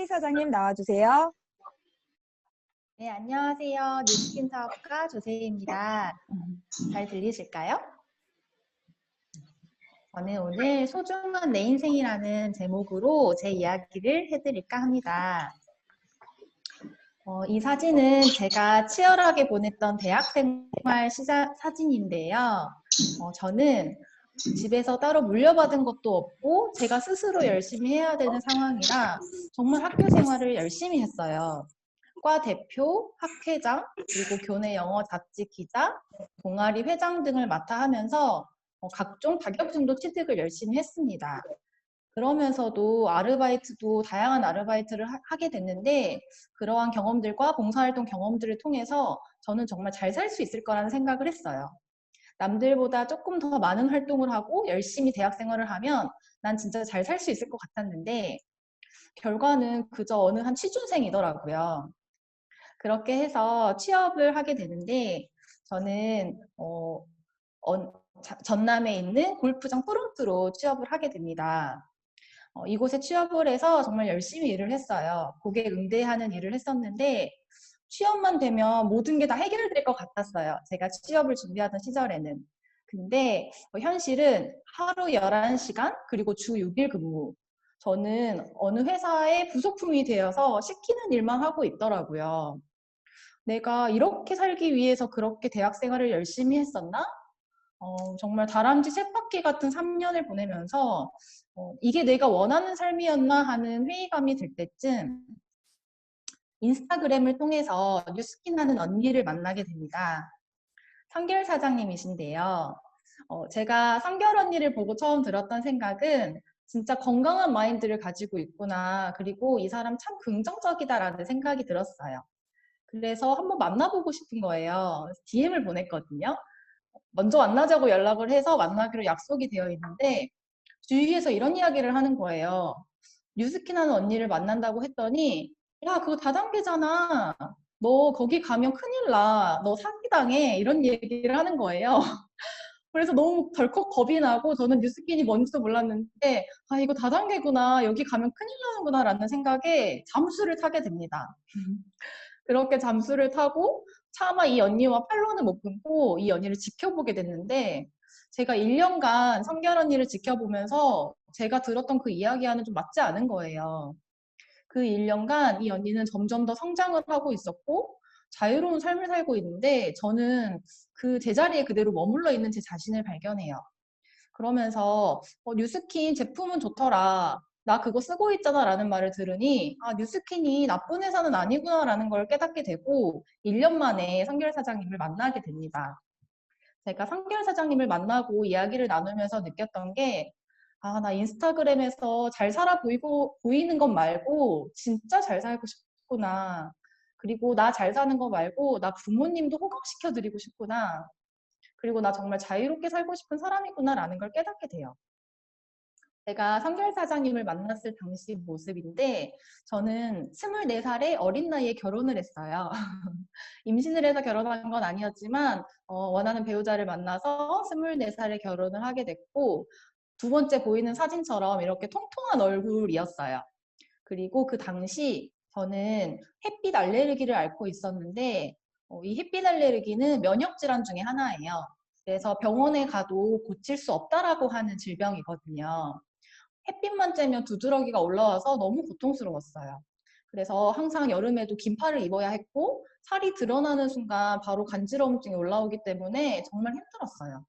송희 사장님 나와주세요. 네, 안녕하세요. 뉴스킨 사업가 조세희입니다. 잘 들리실까요? 저는 오늘 소중한 내 인생이라는 제목으로 제 이야기를 해드릴까 합니다. 이 사진은 제가 치열하게 보냈던 대학생활 사진인데요. 저는 집에서 따로 물려받은 것도 없고 제가 스스로 열심히 해야 되는 상황이라 정말 학교 생활을 열심히 했어요. 과 대표, 학회장, 그리고 교내 영어 잡지 기자, 동아리 회장 등을 맡아 하면서 각종 자격증도 취득을 열심히 했습니다. 그러면서도 아르바이트도 다양한 아르바이트를 하게 됐는데 그러한 경험들과 봉사활동 경험들을 통해서 저는 정말 잘 살 수 있을 거라는 생각을 했어요. 남들보다 조금 더 많은 활동을 하고 열심히 대학 생활을 하면 난 진짜 잘 살 수 있을 것 같았는데 결과는 그저 어느 한 취준생이더라고요. 그렇게 해서 취업을 하게 되는데 저는 전남에 있는 골프장 프론트로 취업을 하게 됩니다. 이곳에 취업을 해서 정말 열심히 일을 했어요. 고객 응대하는 일을 했었는데 취업만 되면 모든 게 다 해결될 것 같았어요. 제가 취업을 준비하던 시절에는. 근데 현실은 하루 11시간 그리고 주 6일 근무. 저는 어느 회사의 부속품이 되어서 시키는 일만 하고 있더라고요. 내가 이렇게 살기 위해서 그렇게 대학 생활을 열심히 했었나? 정말 다람쥐 쳇바퀴 같은 3년을 보내면서 이게 내가 원하는 삶이었나 하는 회의감이 들 때쯤 인스타그램을 통해서 뉴스킨 하는 언니를 만나게 됩니다. 성결 사장님이신데요. 제가 성결 언니를 보고 처음 들었던 생각은 진짜 건강한 마인드를 가지고 있구나. 그리고 이 사람 참 긍정적이다라는 생각이 들었어요. 그래서 한번 만나보고 싶은 거예요. DM을 보냈거든요. 먼저 만나자고 연락을 해서 만나기로 약속이 되어 있는데 주위에서 이런 이야기를 하는 거예요. 뉴스킨 하는 언니를 만난다고 했더니 야 그거 다단계잖아. 너 거기 가면 큰일 나. 너 사기당해. 이런 얘기를 하는 거예요. 그래서 너무 덜컥 겁이 나고 저는 뉴스킨이 뭔지도 몰랐는데 아 이거 다단계구나. 여기 가면 큰일 나는구나 라는 생각에 잠수를 타게 됩니다. 그렇게 잠수를 타고 차마 이 언니와 팔로는 못 끊고 이 언니를 지켜보게 됐는데 제가 1년간 성결 언니를 지켜보면서 제가 들었던 그 이야기와는 좀 맞지 않은 거예요. 그 1년간 이 언니는 점점 더 성장을 하고 있었고 자유로운 삶을 살고 있는데 저는 그 제자리에 그대로 머물러 있는 제 자신을 발견해요. 그러면서 뉴스킨 제품은 좋더라. 나 그거 쓰고 있잖아 라는 말을 들으니 아 뉴스킨이 나쁜 회사는 아니구나 라는 걸 깨닫게 되고 1년 만에 성결 사장님을 만나게 됩니다. 제가 성결 사장님을 만나고 이야기를 나누면서 느꼈던 게 아, 나 인스타그램에서 잘 살아 보이는 것 말고 진짜 잘 살고 싶구나. 그리고 나 잘 사는 거 말고 나 부모님도 호강시켜 드리고 싶구나. 그리고 나 정말 자유롭게 살고 싶은 사람이구나라는 걸 깨닫게 돼요. 제가 성결 사장님을 만났을 당시 모습인데 저는 24살의 어린 나이에 결혼을 했어요. 임신을 해서 결혼한 건 아니었지만 원하는 배우자를 만나서 24살에 결혼을 하게 됐고 두 번째 보이는 사진처럼 이렇게 통통한 얼굴이었어요. 그리고 그 당시 저는 햇빛 알레르기를 앓고 있었는데 이 햇빛 알레르기는 면역 질환 중에 하나예요. 그래서 병원에 가도 고칠 수 없다라고 하는 질병이거든요. 햇빛만 쬐면 두드러기가 올라와서 너무 고통스러웠어요. 그래서 항상 여름에도 긴팔을 입어야 했고 살이 드러나는 순간 바로 간지러움증이 올라오기 때문에 정말 힘들었어요.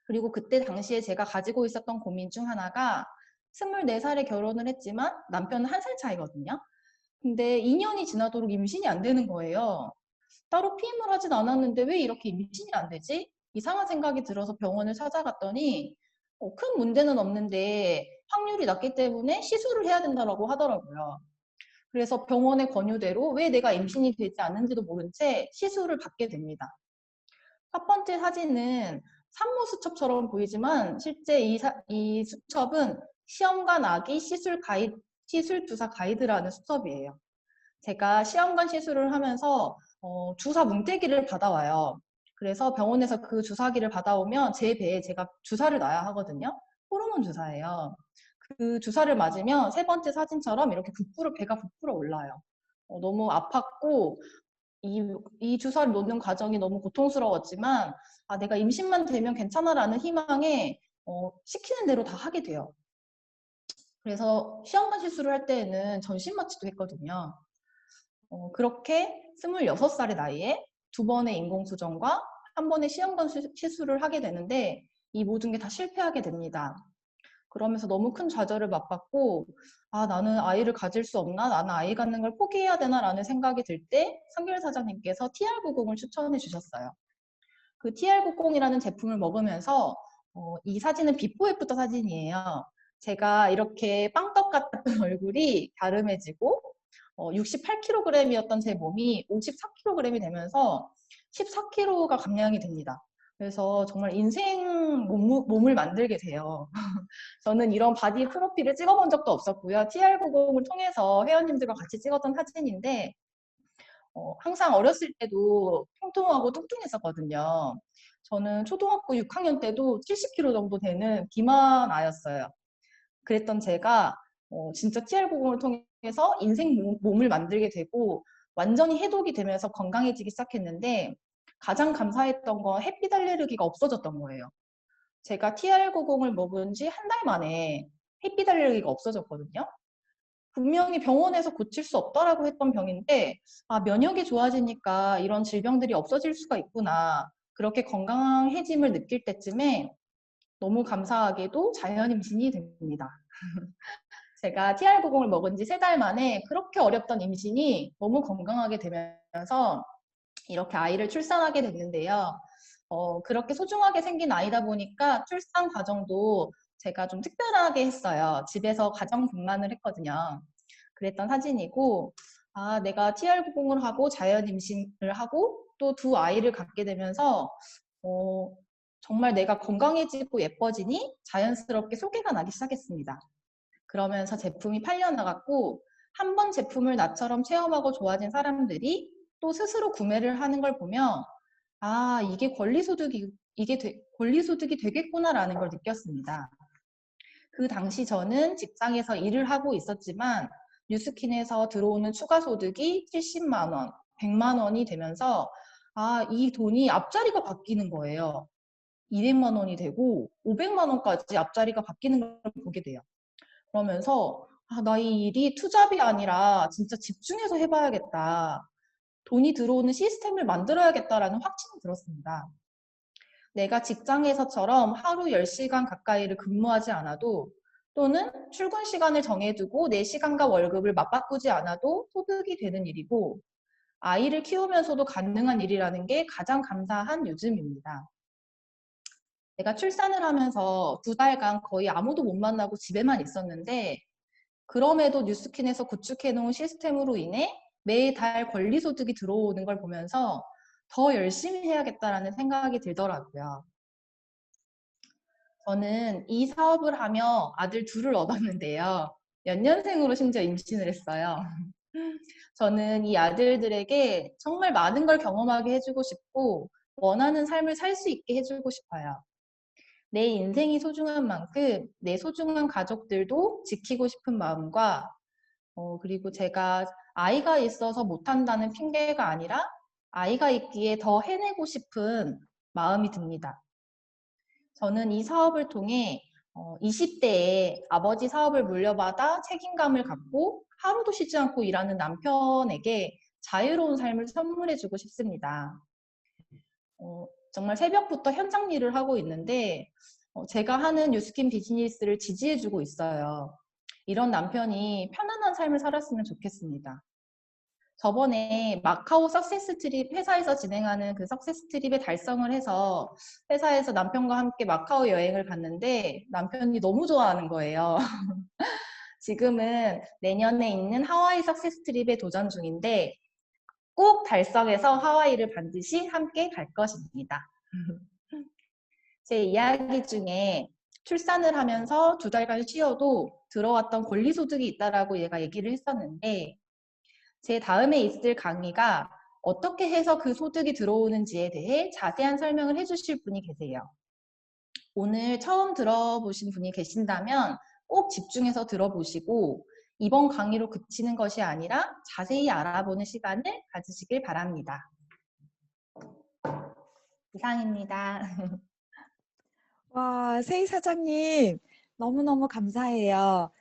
그리고 그때 당시에 제가 가지고 있었던 고민 중 하나가 24살에 결혼을 했지만 남편은 1살 차이거든요. 근데 2년이 지나도록 임신이 안 되는 거예요. 따로 피임을 하진 않았는데 왜 이렇게 임신이 안 되지? 이상한 생각이 들어서 병원을 찾아갔더니 큰 문제는 없는데 확률이 낮기 때문에 시술을 해야 된다고 하더라고요. 그래서 병원의 권유대로 왜 내가 임신이 되지 않는지도 모른 채 시술을 받게 됩니다. 첫 번째 사진은 산모 수첩처럼 보이지만 실제 이 수첩은 시험관 아기 시술 주사 가이드라는 수첩이에요. 제가 시험관 시술을 하면서 주사 뭉태기를 받아와요. 그래서 병원에서 그 주사기를 받아오면 제 배에 제가 주사를 놔야 하거든요. 호르몬 주사예요. 그 주사를 맞으면 세 번째 사진처럼 이렇게 배가 부풀어 올라요. 너무 아팠고 이 주사를 놓는 과정이 너무 고통스러웠지만 내가 임신만 되면 괜찮아라는 희망에 시키는 대로 다 하게 돼요. 그래서 시험관 시술을 할 때에는 전신 마취도 했거든요. 그렇게 26살의 나이에 2번의 인공수정과 1번의 시험관 시술을 하게 되는데 이 모든 게 다 실패하게 됩니다. 그러면서 너무 큰 좌절을 맛봤고 나는 아이를 가질 수 없나? 나는 아이 갖는 걸 포기해야 되나? 라는 생각이 들 때 성길 사장님께서 TR90을 추천해 주셨어요. 그 TR90이라는 제품을 먹으면서 이 사진은 비포 애프터 사진이에요. 제가 이렇게 빵떡 같던 얼굴이 갸름해지고 68kg이었던 제 몸이 54kg이 되면서 14kg가 감량이 됩니다. 그래서 정말 인생 몸을 만들게 돼요. 저는 이런 바디 프로필을 찍어본 적도 없었고요. TR90을 통해서 회원님들과 같이 찍었던 사진인데 항상 어렸을 때도 통통하고 뚱뚱했었거든요. 저는 초등학교 6학년 때도 70kg 정도 되는 비만 아였어요. 그랬던 제가 진짜 TR90을 통해서 인생 몸을 만들게 되고 완전히 해독이 되면서 건강해지기 시작했는데 가장 감사했던 건 햇빛 알레르기가 없어졌던 거예요. 제가 TR90을 먹은 지 한 달 만에 햇빛 알레르기가 없어졌거든요. 분명히 병원에서 고칠 수 없다라고 했던 병인데 면역이 좋아지니까 이런 질병들이 없어질 수가 있구나. 그렇게 건강해짐을 느낄 때쯤에 너무 감사하게도 자연 임신이 됩니다. 제가 TR90을 먹은 지 3달 만에 그렇게 어렵던 임신이 너무 건강하게 되면서 이렇게 아이를 출산하게 됐는데요. 그렇게 소중하게 생긴 아이다 보니까 출산 과정도 제가 좀 특별하게 했어요. 집에서 가정분만을 했거든요. 그랬던 사진이고 내가 TR90을 하고 자연 임신을 하고 또 2아이를 갖게 되면서 정말 내가 건강해지고 예뻐지니 자연스럽게 소개가 나기 시작했습니다. 그러면서 제품이 팔려나갔고 한 번 제품을 나처럼 체험하고 좋아진 사람들이 또 스스로 구매를 하는 걸 보면 이게 권리소득이 되겠구나라는 걸 느꼈습니다. 그 당시 저는 직장에서 일을 하고 있었지만 뉴스킨에서 들어오는 추가 소득이 70만 원, 100만 원이 되면서 이 돈이 앞자리가 바뀌는 거예요. 200만 원이 되고 500만 원까지 앞자리가 바뀌는 걸 보게 돼요. 그러면서 나 이 일이 투잡이 아니라 진짜 집중해서 해봐야겠다. 돈이 들어오는 시스템을 만들어야겠다라는 확신이 들었습니다. 내가 직장에서처럼 하루 10시간 가까이를 근무하지 않아도 또는 출근 시간을 정해두고 내 시간과 월급을 맞바꾸지 않아도 소득이 되는 일이고 아이를 키우면서도 가능한 일이라는 게 가장 감사한 요즘입니다. 내가 출산을 하면서 2달간 거의 아무도 못 만나고 집에만 있었는데 그럼에도 뉴스킨에서 구축해놓은 시스템으로 인해 매달 권리소득이 들어오는 걸 보면서 더 열심히 해야겠다라는 생각이 들더라고요. 저는 이 사업을 하며 아들 2을 얻었는데요. 연년생으로 심지어 임신을 했어요. 저는 이 아들들에게 정말 많은 걸 경험하게 해주고 싶고 원하는 삶을 살 수 있게 해주고 싶어요. 내 인생이 소중한 만큼 내 소중한 가족들도 지키고 싶은 마음과 그리고 제가 아이가 있어서 못한다는 핑계가 아니라 아이가 있기에 더 해내고 싶은 마음이 듭니다. 저는 이 사업을 통해 20대에 아버지 사업을 물려받아 책임감을 갖고 하루도 쉬지 않고 일하는 남편에게 자유로운 삶을 선물해주고 싶습니다. 정말 새벽부터 현장 일을 하고 있는데 제가 하는 뉴스킨 비즈니스를 지지해주고 있어요. 이런 남편이 편안한 삶을 살았으면 좋겠습니다. 저번에 마카오 석세스 트립 회사에서 진행하는 그 석세스 트립에 달성을 해서 회사에서 남편과 함께 마카오 여행을 갔는데 남편이 너무 좋아하는 거예요. 지금은 내년에 있는 하와이 석세스 트립에 도전 중인데 꼭 달성해서 하와이를 반드시 함께 갈 것입니다. 제 이야기 중에 출산을 하면서 2달간 쉬어도 들어왔던 권리소득이 있다라고 얘가 얘기를 했었는데 제 다음에 있을 강의가 어떻게 해서 그 소득이 들어오는지에 대해 자세한 설명을 해주실 분이 계세요. 오늘 처음 들어보신 분이 계신다면 꼭 집중해서 들어보시고 이번 강의로 그치는 것이 아니라 자세히 알아보는 시간을 가지시길 바랍니다. 이상입니다. 와, 세희 사장님, 너무너무 감사해요.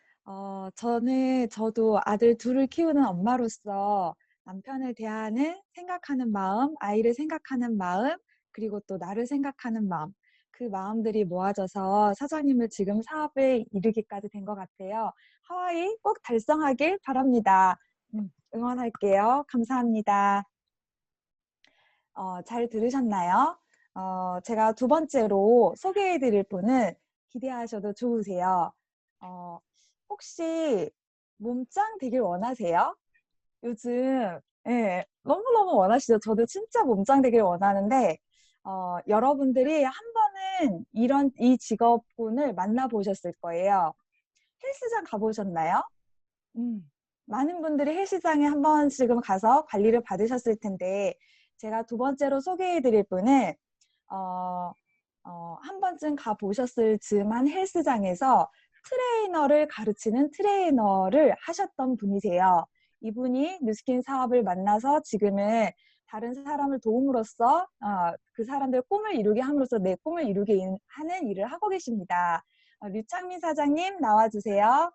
저도 아들 둘을 키우는 엄마로서 남편을 대하는 생각하는 마음, 아이를 생각하는 마음, 그리고 또 나를 생각하는 마음, 그 마음들이 모아져서 사장님을 지금 사업에 이르기까지 된 것 같아요. 하와이 꼭 달성하길 바랍니다. 응원할게요. 감사합니다. 잘 들으셨나요? 제가 두 번째로 소개해 드릴 분은 기대하셔도 좋으세요. 어, 혹시 몸짱 되길 원하세요? 요즘, 예, 너무너무 원하시죠? 저도 진짜 몸짱 되길 원하는데, 여러분들이 한 번은 이 직업군을 만나보셨을 거예요. 헬스장 가보셨나요? 음, 많은 분들이 헬스장에 한 번씩은 가서 관리를 받으셨을 텐데, 제가 두 번째로 소개해 드릴 분은, 어, 한 번쯤 가보셨을 즈음한 헬스장에서 트레이너를 가르치는 트레이너를 하셨던 분이세요. 이분이 뉴스킨 사업을 만나서 지금은 다른 사람을 도움으로써 그 사람들 꿈을 이루게 함으로써 내 꿈을 이루게 하는 일을 하고 계십니다. 류창민 사장님 나와주세요.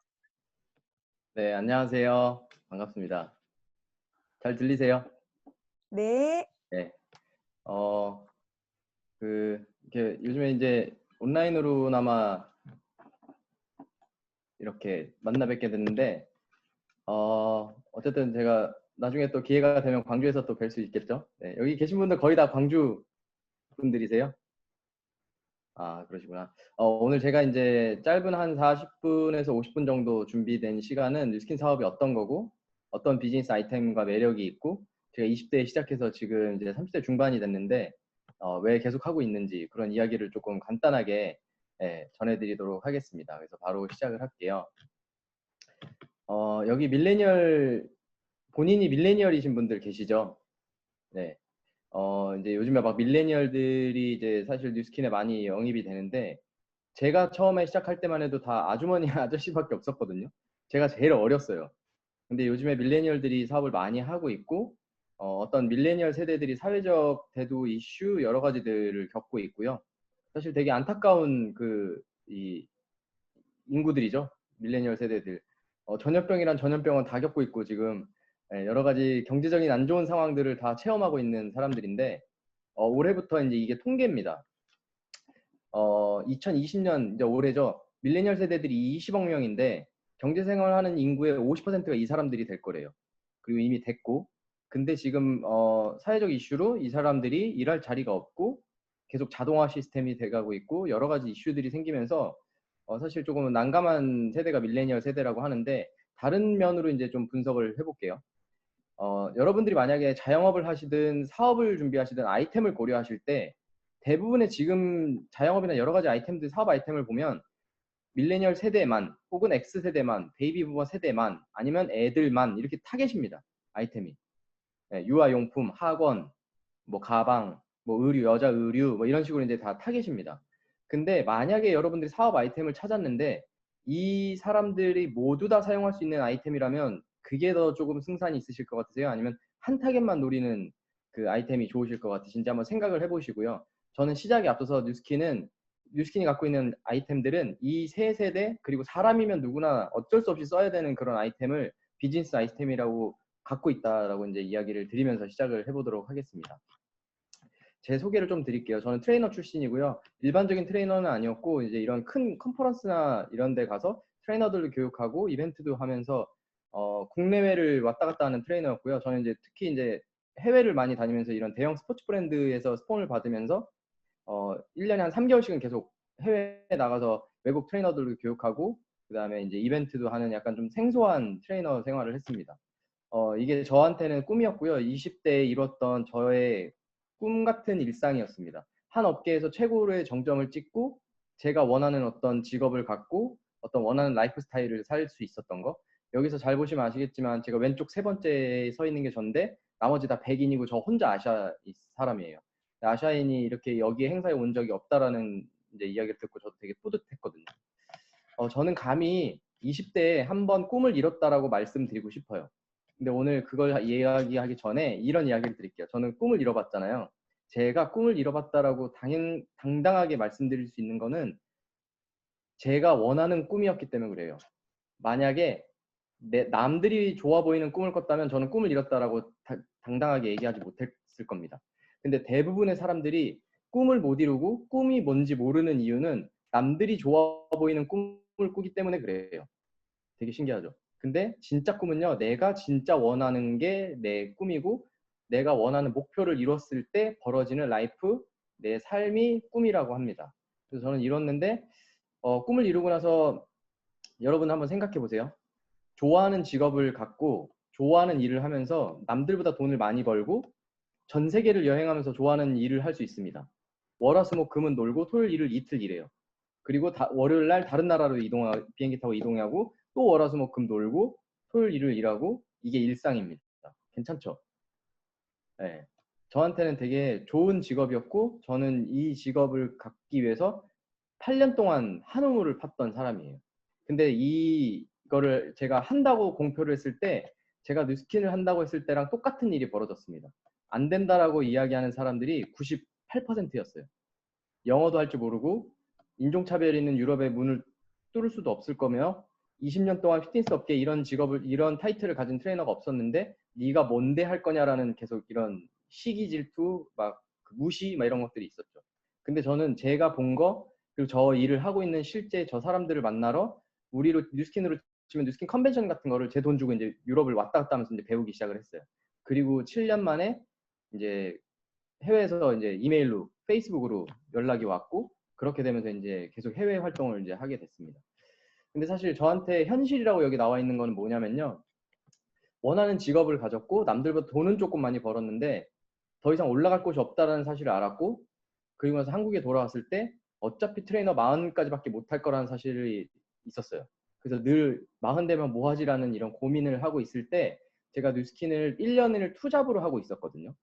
네, 안녕하세요. 반갑습니다. 잘 들리세요? 네. 네. 이렇게 요즘에 이제 온라인으로나마 이렇게 만나 뵙게 됐는데, 어쨌든 제가 나중에 또 기회가 되면 광주에서 또 뵐 수 있겠죠? 네, 여기 계신 분들 거의 다 광주 분들이세요? 아, 그러시구나. 오늘 제가 이제 짧은 한 40분에서 50분 정도 준비된 시간은 뉴스킨 사업이 어떤 거고, 어떤 비즈니스 아이템과 매력이 있고, 제가 20대에 시작해서 지금 이제 30대 중반이 됐는데, 왜 계속 하고 있는지 그런 이야기를 조금 간단하게 전해드리도록 하겠습니다. 그래서 바로 시작을 할게요. 여기 본인이 밀레니얼이신 분들 계시죠? 네. 이제 요즘에 막 밀레니얼들이 이제 사실 뉴스킨에 많이 영입이 되는데, 제가 처음에 시작할 때만 해도 다 아주머니 아저씨밖에 없었거든요. 제가 제일 어렸어요. 근데 요즘에 밀레니얼들이 사업을 많이 하고 있고, 어떤 밀레니얼 세대들이 사회적 대두 이슈 여러 가지들을 겪고 있고요. 사실 되게 안타까운 이 인구들이죠. 밀레니얼 세대들. 전염병이란 전염병은 다 겪고 있고 지금 여러 가지 경제적인 안 좋은 상황들을 다 체험하고 있는 사람들인데, 올해부터 이제 이게 통계입니다. 2020년 이제 올해죠. 밀레니얼 세대들이 20억 명인데 경제생활하는 인구의 50%가 이 사람들이 될 거래요. 그리고 이미 됐고, 근데 지금 사회적 이슈로 이 사람들이 일할 자리가 없고 계속 자동화 시스템이 돼가고 있고 여러 가지 이슈들이 생기면서 사실 조금 난감한 세대가 밀레니얼 세대라고 하는데, 다른 면으로 이제 좀 분석을 해볼게요. 여러분들이 만약에 자영업을 하시든 사업을 준비하시든 아이템을 고려하실 때 대부분의 지금 자영업이나 여러 가지 아이템들, 사업 아이템을 보면 밀레니얼 세대만 혹은 X세대만, 베이비 부머 세대만 아니면 애들만 이렇게 타겟입니다. 아이템이. 네, 유아용품, 학원, 뭐 가방, 뭐 의류, 여자 의류 뭐 이런 식으로 이제 다 타겟입니다. 근데 만약에 여러분들이 사업 아이템을 찾았는데 이 사람들이 모두 다 사용할 수 있는 아이템이라면 그게 더 조금 승산이 있으실 것 같으세요? 아니면 한 타겟만 노리는 그 아이템이 좋으실 것 같으신지 한번 생각을 해보시고요. 저는 시작에 앞서서 뉴스킨이 갖고 있는 아이템들은 이 세 세대 그리고 사람이면 누구나 어쩔 수 없이 써야 되는 그런 아이템을 비즈니스 아이템이라고 갖고 있다라고 이제 이야기를 드리면서 시작을 해보도록 하겠습니다. 제 소개를 좀 드릴게요. 저는 트레이너 출신이고요. 일반적인 트레이너는 아니었고 이제 이런 큰 컨퍼런스나 이런 데 가서 트레이너들을 교육하고 이벤트도 하면서 국내외를 왔다 갔다 하는 트레이너였고요. 저는 이제 특히 이제 해외를 많이 다니면서 이런 대형 스포츠 브랜드에서 스폰을 받으면서 1년에 한 3개월씩은 계속 해외에 나가서 외국 트레이너들을 교육하고 그다음에 이제 이벤트도 하는 약간 좀 생소한 트레이너 생활을 했습니다. 이게 저한테는 꿈이었고요. 20대에 이뤘던 저의 꿈 같은 일상이었습니다. 한 업계에서 최고의 정점을 찍고 제가 원하는 어떤 직업을 갖고 어떤 원하는 라이프 스타일을 살 수 있었던 거. 여기서 잘 보시면 아시겠지만 제가 왼쪽 세 번째에 서 있는 게 전데 나머지 다 백인이고 저 혼자 아시아 사람이에요. 아시아인이 이렇게 여기 행사에 온 적이 없다라는 이제 이야기를 듣고 저도 되게 뿌듯했거든요. 저는 감히 20대에 한번 꿈을 이뤘다라고 말씀드리고 싶어요. 근데 오늘 그걸 이야기하기 전에 이런 이야기를 드릴게요. 저는 꿈을 이뤄봤잖아요. 제가 꿈을 이뤄봤다라고 당당하게 말씀드릴 수 있는 거는 제가 원하는 꿈이었기 때문에 그래요. 만약에 남들이 좋아 보이는 꿈을 꿨다면 저는 꿈을 이뤘다라고 당당하게 얘기하지 못했을 겁니다. 근데 대부분의 사람들이 꿈을 못 이루고 꿈이 뭔지 모르는 이유는 남들이 좋아 보이는 꿈을 꾸기 때문에 그래요. 되게 신기하죠. 근데 진짜 꿈은요, 내가 진짜 원하는 게 내 꿈이고 내가 원하는 목표를 이뤘을 때 벌어지는 라이프, 내 삶이 꿈이라고 합니다. 그래서 저는 이뤘는데 꿈을 이루고 나서 여러분 한번 생각해 보세요. 좋아하는 직업을 갖고 좋아하는 일을 하면서 남들보다 돈을 많이 벌고 전 세계를 여행하면서 좋아하는 일을 할 수 있습니다. 월화수목금은 놀고 토요일 일을 이틀 일해요. 그리고 월요일 날 다른 나라로 비행기 타고 이동하고 또 월화수목금 놀고 토요일 일을 일하고 이게 일상입니다. 괜찮죠? 네. 저한테는 되게 좋은 직업이었고 저는 이 직업을 갖기 위해서 8년 동안 한우물을 팠던 사람이에요. 근데 이거를 제가 한다고 공표를 했을 때 제가 뉴스킨을 한다고 했을 때랑 똑같은 일이 벌어졌습니다. 안 된다라고 이야기하는 사람들이 98%였어요. 영어도 할 줄 모르고 인종차별이 있는 유럽의 문을 뚫을 수도 없을 거며 20년 동안 피트니스 업계에 이런 타이틀을 가진 트레이너가 없었는데 네가 뭔데 할 거냐라는 계속 이런 시기 질투 막 무시 막 이런 것들이 있었죠. 근데 저는 제가 본 거 그리고 저 일을 하고 있는 실제 저 사람들을 만나러 우리로 뉴스킨으로 치면 뉴스킨 컨벤션 같은 거를 제 돈 주고 이제 유럽을 왔다 갔다 하면서 이제 배우기 시작을 했어요. 그리고 7년 만에 이제 해외에서 이제 이메일로 페이스북으로 연락이 왔고 그렇게 되면서 이제 계속 해외 활동을 이제 하게 됐습니다. 근데 사실 저한테 현실이라고 여기 나와 있는 거는 뭐냐면요. 원하는 직업을 가졌고 남들보다 돈은 조금 많이 벌었는데 더 이상 올라갈 곳이 없다는 사실을 알았고 그리고 나서 한국에 돌아왔을 때 어차피 트레이너 40까지밖에 못할 거라는 사실이 있었어요. 그래서 늘 40 되면 뭐 하지라는 이런 고민을 하고 있을 때 제가 뉴스킨을 1년을 투잡으로 하고 있었거든요.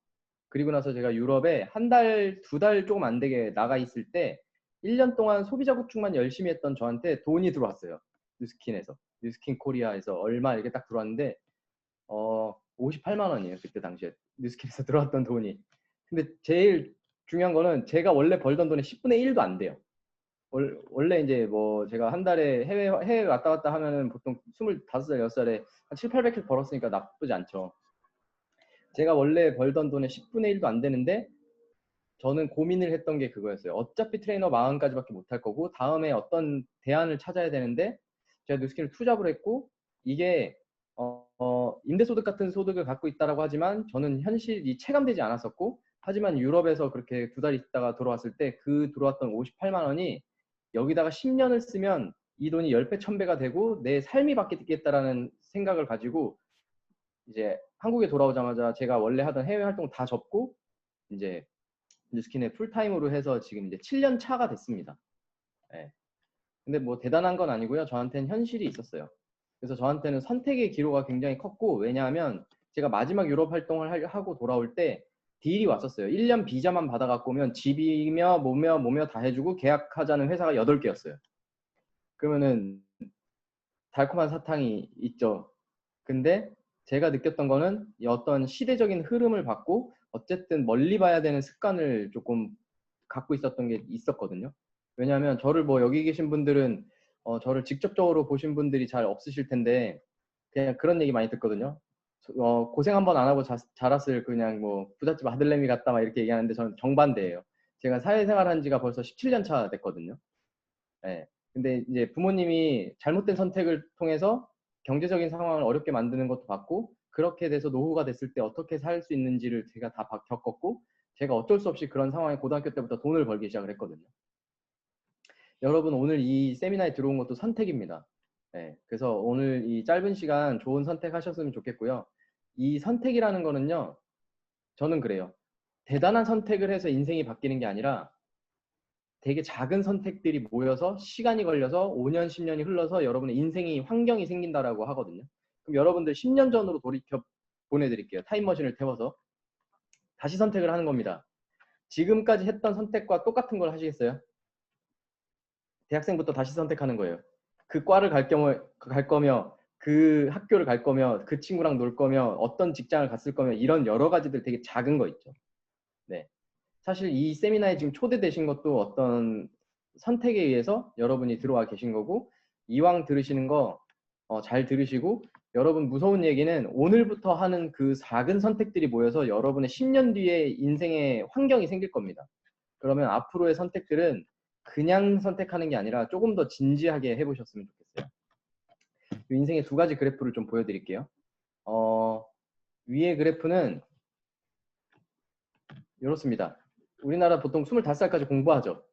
그리고 나서 제가 유럽에 한 달, 2달 조금 안 되게 나가 있을 때 1년 동안 소비자 구축만 열심히 했던 저한테 돈이 들어왔어요. 뉴스킨에서. 뉴스킨 코리아에서 얼마 이렇게 딱 들어왔는데 58만 원이에요. 그때 당시에 뉴스킨에서 들어왔던 돈이. 근데 제일 중요한 거는 제가 원래 벌던 돈의 10분의 1도 안 돼요. 원래 이제 뭐 제가 한 달에 해외 왔다 갔다 하면은 보통 25살, 6살에 한 7, 800씩 벌었으니까 나쁘지 않죠. 제가 원래 벌던 돈의 10분의 1도 안 되는데 저는 고민을 했던 게 그거였어요. 어차피 트레이너 40까지밖에 못할 거고 다음에 어떤 대안을 찾아야 되는데 제가 뉴스킨을 투잡을 했고 이게 임대소득 같은 소득을 갖고 있다라고 하지만 저는 현실이 체감되지 않았었고 하지만 유럽에서 그렇게 2달 있다가 돌아왔을 때 그 들어왔던 58만 원이 여기다가 10년을 쓰면 이 돈이 10배, 1000배가 되고 내 삶이 바뀌겠다라는 생각을 가지고 이제 한국에 돌아오자마자 제가 원래 하던 해외 활동 다 접고 이제 뉴스킨에 풀타임으로 해서 지금 이제 7년 차가 됐습니다. 네. 근데 뭐 대단한 건 아니고요. 저한테는 현실이 있었어요. 그래서 저한테는 선택의 기로가 굉장히 컸고 왜냐하면 제가 마지막 유럽 활동을 하고 돌아올 때 딜이 왔었어요. 1년 비자만 받아갖고 오면 집이며 뭐며 다 해주고 계약하자는 회사가 8개였어요. 그러면은 달콤한 사탕이 있죠. 근데 제가 느꼈던 거는 어떤 시대적인 흐름을 받고 어쨌든 멀리 봐야 되는 습관을 조금 갖고 있었던 게 있었거든요. 왜냐하면 저를 뭐 여기 계신 분들은 저를 직접적으로 보신 분들이 잘 없으실 텐데 그냥 그런 얘기 많이 듣거든요. 고생 한번 안 하고 자랐을 그냥 뭐 부잣집 아들내미 같다 막 이렇게 얘기하는데 저는 정반대예요. 제가 사회생활 한 지가 벌써 17년 차 됐거든요. 네. 근데 이제 부모님이 잘못된 선택을 통해서 경제적인 상황을 어렵게 만드는 것도 봤고 그렇게 돼서 노후가 됐을 때 어떻게 살 수 있는지를 제가 다 겪었고 제가 어쩔 수 없이 그런 상황에 고등학교 때부터 돈을 벌기 시작을 했거든요. 여러분 오늘 이 세미나에 들어온 것도 선택입니다. 네, 그래서 오늘 이 짧은 시간 좋은 선택하셨으면 좋겠고요. 이 선택이라는 거는요. 저는 그래요. 대단한 선택을 해서 인생이 바뀌는 게 아니라 되게 작은 선택들이 모여서 시간이 걸려서 5년, 10년이 흘러서 여러분의 인생이 환경이 생긴다라고 하거든요. 그럼 여러분들 10년 전으로 돌이켜 보내드릴게요. 타임머신을 태워서 다시 선택을 하는 겁니다. 지금까지 했던 선택과 똑같은 걸 하시겠어요? 대학생부터 다시 선택하는 거예요. 그 과를 갈 거며 그 학교를 갈 거며 그 친구랑 놀 거며 어떤 직장을 갔을 거며 이런 여러 가지들 되게 작은 거 있죠. 네. 사실 이 세미나에 지금 초대되신 것도 어떤 선택에 의해서 여러분이 들어와 계신 거고 이왕 들으시는 거 잘 들으시고 여러분 무서운 얘기는 오늘부터 하는 그 작은 선택들이 모여서 여러분의 10년 뒤에 인생의 환경이 생길 겁니다. 그러면 앞으로의 선택들은 그냥 선택하는 게 아니라 조금 더 진지하게 해보셨으면 좋겠어요. 인생의 두 가지 그래프를 좀 보여드릴게요. 위의 그래프는 이렇습니다. 우리나라 보통 25살까지 공부하죠.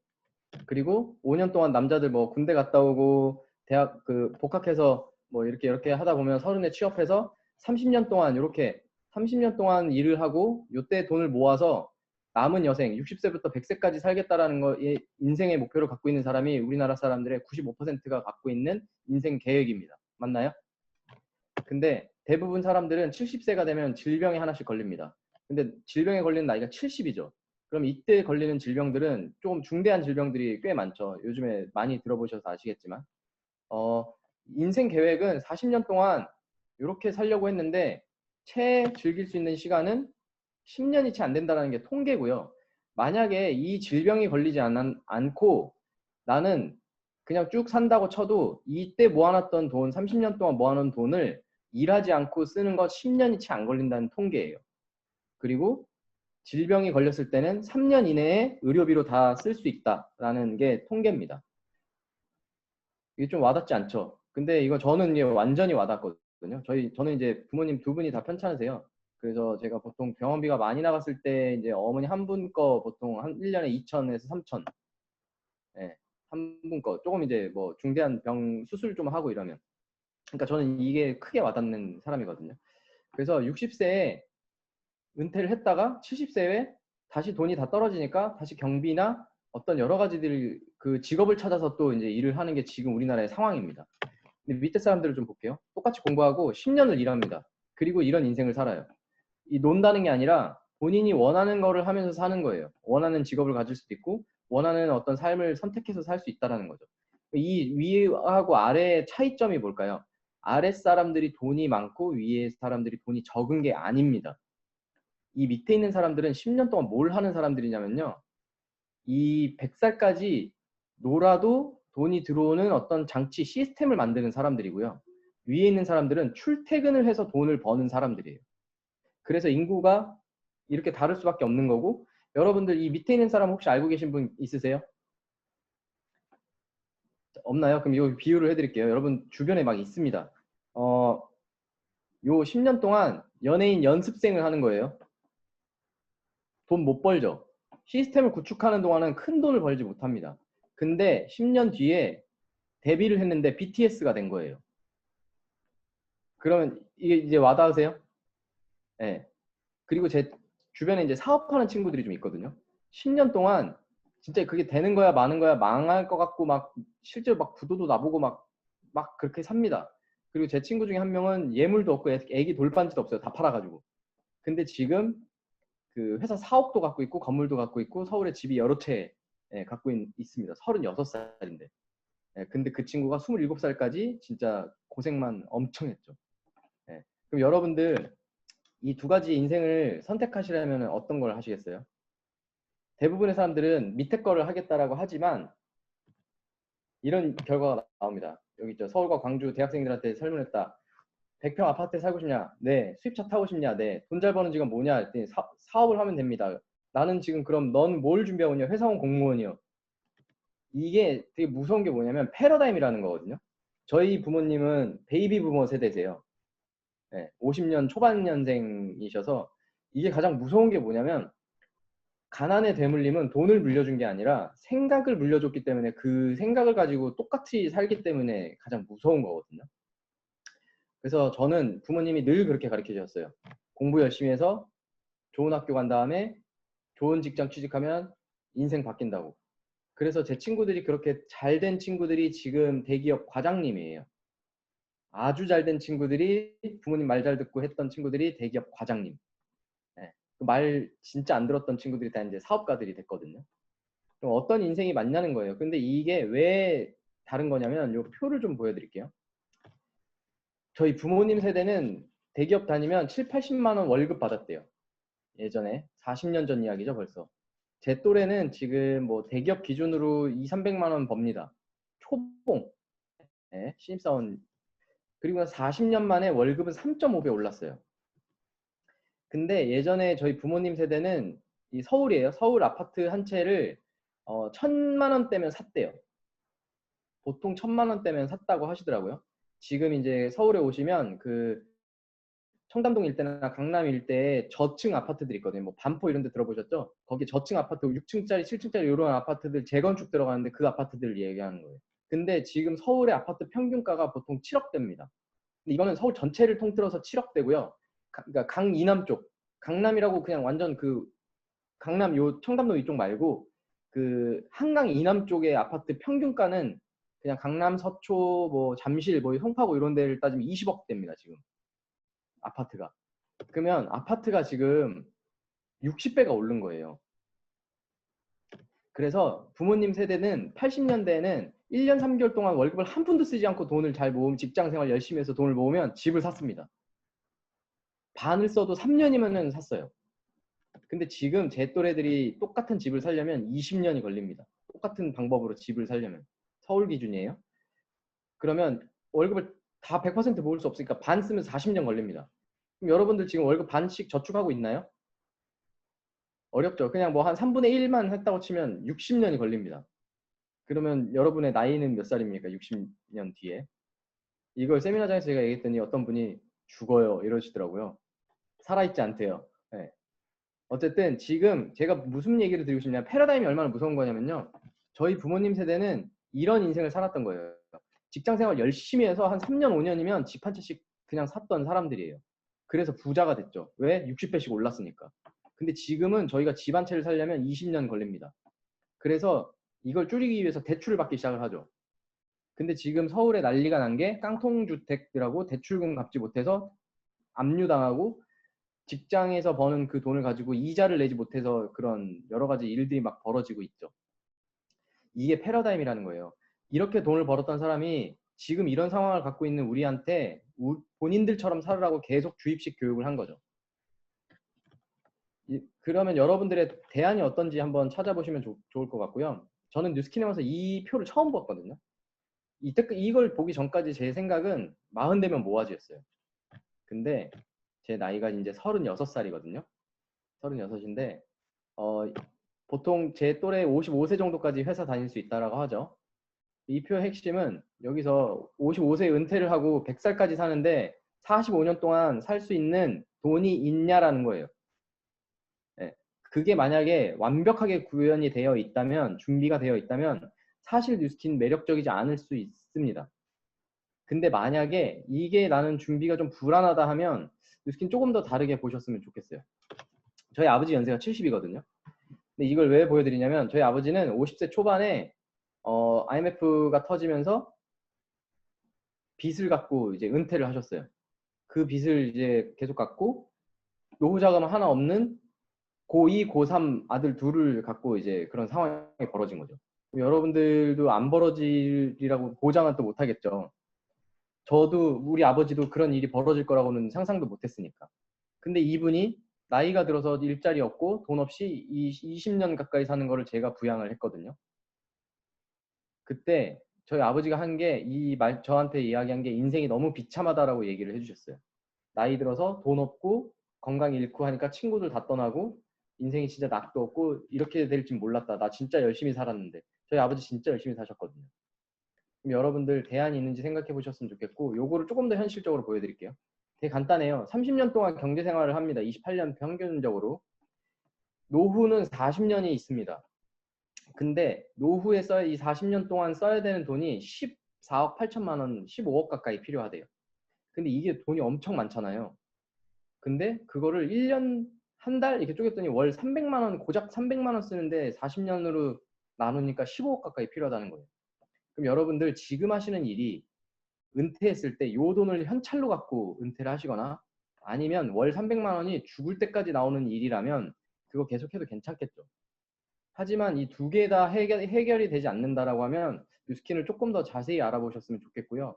그리고 5년 동안 남자들 뭐 군대 갔다 오고 대학 복학해서 뭐 이렇게 하다 보면 30에 취업해서 30년 동안 이렇게 30년 동안 일을 하고 요때 돈을 모아서 남은 여생 60세부터 100세까지 살겠다라는 거 인생의 목표를 갖고 있는 사람이 우리나라 사람들의 95%가 갖고 있는 인생 계획입니다. 맞나요? 근데 대부분 사람들은 70세가 되면 질병에 하나씩 걸립니다. 근데 질병에 걸리는 나이가 70이죠. 그럼 이때 걸리는 질병들은 조금 중대한 질병들이 꽤 많죠. 요즘에 많이 들어보셔서 아시겠지만 인생 계획은 40년 동안 이렇게 살려고 했는데 채 즐길 수 있는 시간은 10년이 채 안 된다는 게 통계고요. 만약에 이 질병이 걸리지 않고 나는 그냥 쭉 산다고 쳐도 이때 모아놨던 돈, 30년 동안 모아놓은 돈을 일하지 않고 쓰는 것 10년이 채 안 걸린다는 통계예요. 그리고 질병이 걸렸을 때는 3년 이내에 의료비로 다 쓸 수 있다라는 게 통계입니다. 이게 좀 와닿지 않죠? 근데 이거 저는 이게 완전히 와닿거든요. 저는 이제 부모님 두 분이 다 편찮으세요. 그래서 제가 보통 병원비가 많이 나갔을 때 이제 어머니 한 분 거 보통 한 1년에 2천에서 3천. 예, 한 분 거. 조금 이제 뭐 중대한 병 수술 좀 하고 이러면. 그러니까 저는 이게 크게 와닿는 사람이거든요. 그래서 60세에 은퇴를 했다가 70세에 다시 돈이 다 떨어지니까 다시 경비나 어떤 여러 가지들 그 직업을 찾아서 또 이제 일을 하는 게 지금 우리나라의 상황입니다. 근데 밑에 사람들을 좀 볼게요. 똑같이 공부하고 10년을 일합니다. 그리고 이런 인생을 살아요. 이 논다는 게 아니라 본인이 원하는 거를 하면서 사는 거예요. 원하는 직업을 가질 수도 있고 원하는 어떤 삶을 선택해서 살 수 있다는 거죠. 이 위하고 아래의 차이점이 뭘까요? 아래 사람들이 돈이 많고 위에 사람들이 돈이 적은 게 아닙니다. 이 밑에 있는 사람들은 10년 동안 뭘 하는 사람들이냐면요. 이 100살까지 놀아도 돈이 들어오는 어떤 장치 시스템을 만드는 사람들이고요. 위에 있는 사람들은 출퇴근을 해서 돈을 버는 사람들이에요. 그래서 인구가 이렇게 다를 수밖에 없는 거고 여러분들 이 밑에 있는 사람 혹시 알고 계신 분 있으세요? 없나요? 그럼 이 비유를 해드릴게요. 여러분 주변에 막 있습니다. 요 10년 동안 연예인 연습생을 하는 거예요. 돈 못 벌죠. 시스템을 구축하는 동안은 큰 돈을 벌지 못합니다. 근데 10년 뒤에 데뷔를 했는데 BTS가 된 거예요. 그러면 이게 이제 와닿으세요? 네. 그리고 제 주변에 이제 사업하는 친구들이 좀 있거든요. 10년 동안 진짜 그게 되는 거야 마는 거야 망할 것 같고 막 실제로 막 부도도 나보고 막 그렇게 삽니다. 그리고 제 친구 중에 한 명은 예물도 없고 애기 돌반지도 없어요. 다 팔아가지고. 근데 지금 그 회사 사업도 갖고 있고 건물도 갖고 있고 서울에 집이 여러 채 갖고 있습니다. 36살인데. 근데 그 친구가 27살까지 진짜 고생만 엄청 했죠. 그럼 여러분들 이 두 가지 인생을 선택하시려면 어떤 걸 하시겠어요? 대부분의 사람들은 밑에 거를 하겠다라고 하지만 이런 결과가 나옵니다. 여기 있죠. 서울과 광주 대학생들한테 설문했다. 100평 아파트에 살고 싶냐? 네. 수입차 타고 싶냐? 네. 돈 잘 버는 직업 뭐냐? 했더니 사업을 하면 됩니다. 나는 지금 그럼 넌 뭘 준비하고 있냐? 회사원 공무원이요. 이게 되게 무서운 게 뭐냐면 패러다임이라는 거거든요. 저희 부모님은 베이비 부모 세대세요. 네, 50년 초반년생이셔서 이게 가장 무서운 게 뭐냐면 가난에 되물림은 돈을 물려준 게 아니라 생각을 물려줬기 때문에 그 생각을 가지고 똑같이 살기 때문에 가장 무서운 거거든요. 그래서 저는 부모님이 늘 그렇게 가르쳐 주셨어요. 공부 열심히 해서 좋은 학교 간 다음에 좋은 직장 취직하면 인생 바뀐다고. 그래서 제 친구들이 그렇게 잘된 친구들이 지금 대기업 과장님이에요. 아주 잘된 친구들이 부모님 말 잘 듣고 했던 친구들이 대기업 과장님. 네. 말 진짜 안 들었던 친구들이 다 이제 사업가들이 됐거든요. 그럼 어떤 인생이 맞냐는 거예요. 근데 이게 왜 다른 거냐면 요 표를 좀 보여드릴게요. 저희 부모님 세대는 대기업 다니면 7, 80만 원 월급 받았대요. 예전에 40년 전 이야기죠 벌써. 제 또래는 지금 뭐 대기업 기준으로 2, 300만 원 법니다. 초봉. 네, 신입사원. 그리고 40년 만에 월급은 3.5배 올랐어요. 근데 예전에 저희 부모님 세대는 이 서울이에요. 서울 아파트 한 채를 1,000만 원대면 샀대요. 보통 1,000만 원대면 샀다고 하시더라고요. 지금 이제 서울에 오시면 그 청담동 일대나 강남 일대에 저층 아파트들 있거든요. 뭐 반포 이런 데 들어보셨죠? 거기 저층 아파트 6층짜리, 7층짜리 이런 아파트들 재건축 들어가는데 그 아파트들 얘기하는 거예요. 근데 지금 서울의 아파트 평균가가 보통 7억대입니다. 근데 이거는 서울 전체를 통틀어서 7억대고요. 그러니까 강 이남 쪽, 강남이라고 그냥 완전 그 강남 요 청담동 이쪽 말고 그 한강 이남 쪽의 아파트 평균가는 그냥 강남 서초 뭐 잠실 뭐 송파구 이런 데를 따지면 20억대입니다 지금 아파트가. 그러면 아파트가 지금 60배가 오른 거예요. 그래서 부모님 세대는 80년대에는 1년 3개월 동안 월급을 한 푼도 쓰지 않고 돈을 잘 모으면 직장 생활 열심히 해서 돈을 모으면 집을 샀습니다. 반을 써도 3년이면 샀어요. 근데 지금 제 또래들이 똑같은 집을 살려면 20년이 걸립니다. 똑같은 방법으로 집을 살려면. 서울 기준이에요. 그러면 월급을 다 100% 모을 수 없으니까 반 쓰면 40년 걸립니다. 그럼 여러분들 지금 월급 반씩 저축하고 있나요? 어렵죠. 그냥 뭐 한 3분의 1만 했다고 치면 60년이 걸립니다. 그러면 여러분의 나이는 몇 살입니까? 60년 뒤에. 이걸 세미나장에서 제가 얘기했더니 어떤 분이 죽어요 이러시더라고요. 살아있지 않대요. 네. 어쨌든 지금 제가 무슨 얘기를 드리고 싶냐면 패러다임이 얼마나 무서운 거냐면요. 저희 부모님 세대는 이런 인생을 살았던 거예요. 직장생활 열심히 해서 한 3년, 5년이면 집 한 채씩 그냥 샀던 사람들이에요. 그래서 부자가 됐죠. 왜? 60배씩 올랐으니까. 근데 지금은 저희가 집 한 채를 살려면 20년 걸립니다. 그래서 이걸 줄이기 위해서 대출을 받기 시작을 하죠. 근데 지금 서울에 난리가 난 게 깡통주택들하고 대출금 갚지 못해서 압류당하고 직장에서 버는 그 돈을 가지고 이자를 내지 못해서 그런 여러 가지 일들이 막 벌어지고 있죠. 이게 패러다임이라는 거예요. 이렇게 돈을 벌었던 사람이 지금 이런 상황을 갖고 있는 우리한테 본인들처럼 살으라고 계속 주입식 교육을 한 거죠. 그러면 여러분들의 대안이 어떤지 한번 찾아보시면 좋을 것 같고요. 저는 뉴스킨에 와서 이 표를 처음 봤거든요. 이걸 보기 전까지 제 생각은 40대면 모아지였어요. 근데 제 나이가 이제 36살이거든요. 36인데 보통 제 또래 55세 정도까지 회사 다닐 수 있다라고 하죠. 이 표의 핵심은 여기서 55세 은퇴를 하고 100살까지 사는데 45년 동안 살 수 있는 돈이 있냐라는 거예요. 네. 그게 만약에 완벽하게 구현이 되어 있다면, 준비가 되어 있다면 사실 뉴스킨 매력적이지 않을 수 있습니다. 근데 만약에 이게 나는 준비가 좀 불안하다 하면 뉴스킨 조금 더 다르게 보셨으면 좋겠어요. 저희 아버지 연세가 70이거든요. 근데 이걸 왜 보여드리냐면 저희 아버지는 50세 초반에 IMF가 터지면서 빚을 갖고 이제 은퇴를 하셨어요. 그 빚을 이제 계속 갖고 노후 자금 하나 없는 고2, 고3 아들 둘을 갖고 이제 그런 상황이 벌어진 거죠. 여러분들도 안 벌어지리라고 보장은 또 못하겠죠. 저도 우리 아버지도 그런 일이 벌어질 거라고는 상상도 못했으니까. 근데 이분이 나이가 들어서 일자리 없고 돈 없이 20년 가까이 사는 거를 제가 부양을 했거든요. 그때 저희 아버지가 한 게 저한테 이야기한 게 인생이 너무 비참하다라고 얘기를 해주셨어요. 나이 들어서 돈 없고 건강 잃고 하니까 친구들 다 떠나고 인생이 진짜 낙도 없고 이렇게 될 줄 몰랐다. 나 진짜 열심히 살았는데. 저희 아버지 진짜 열심히 사셨거든요. 그럼 여러분들 대안이 있는지 생각해 보셨으면 좋겠고 요거를 조금 더 현실적으로 보여드릴게요. 되게 간단해요. 30년 동안 경제 생활을 합니다. 28년 평균적으로. 노후는 40년이 있습니다. 근데 노후에 이 40년 동안 써야 되는 돈이 14억 8천만 원, 15억 가까이 필요하대요. 근데 이게 돈이 엄청 많잖아요. 근데 그거를 1년 한 달 이렇게 쪼갰더니 월 300만 원, 고작 300만 원 쓰는데 40년으로 나누니까 15억 가까이 필요하다는 거예요. 그럼 여러분들 지금 하시는 일이 은퇴했을 때 이 돈을 현찰로 갖고 은퇴를 하시거나 아니면 월 300만 원이 죽을 때까지 나오는 일이라면 그거 계속해도 괜찮겠죠. 하지만 이 두 개 다 해결이 되지 않는다라고 하면 뉴스킨을 조금 더 자세히 알아보셨으면 좋겠고요.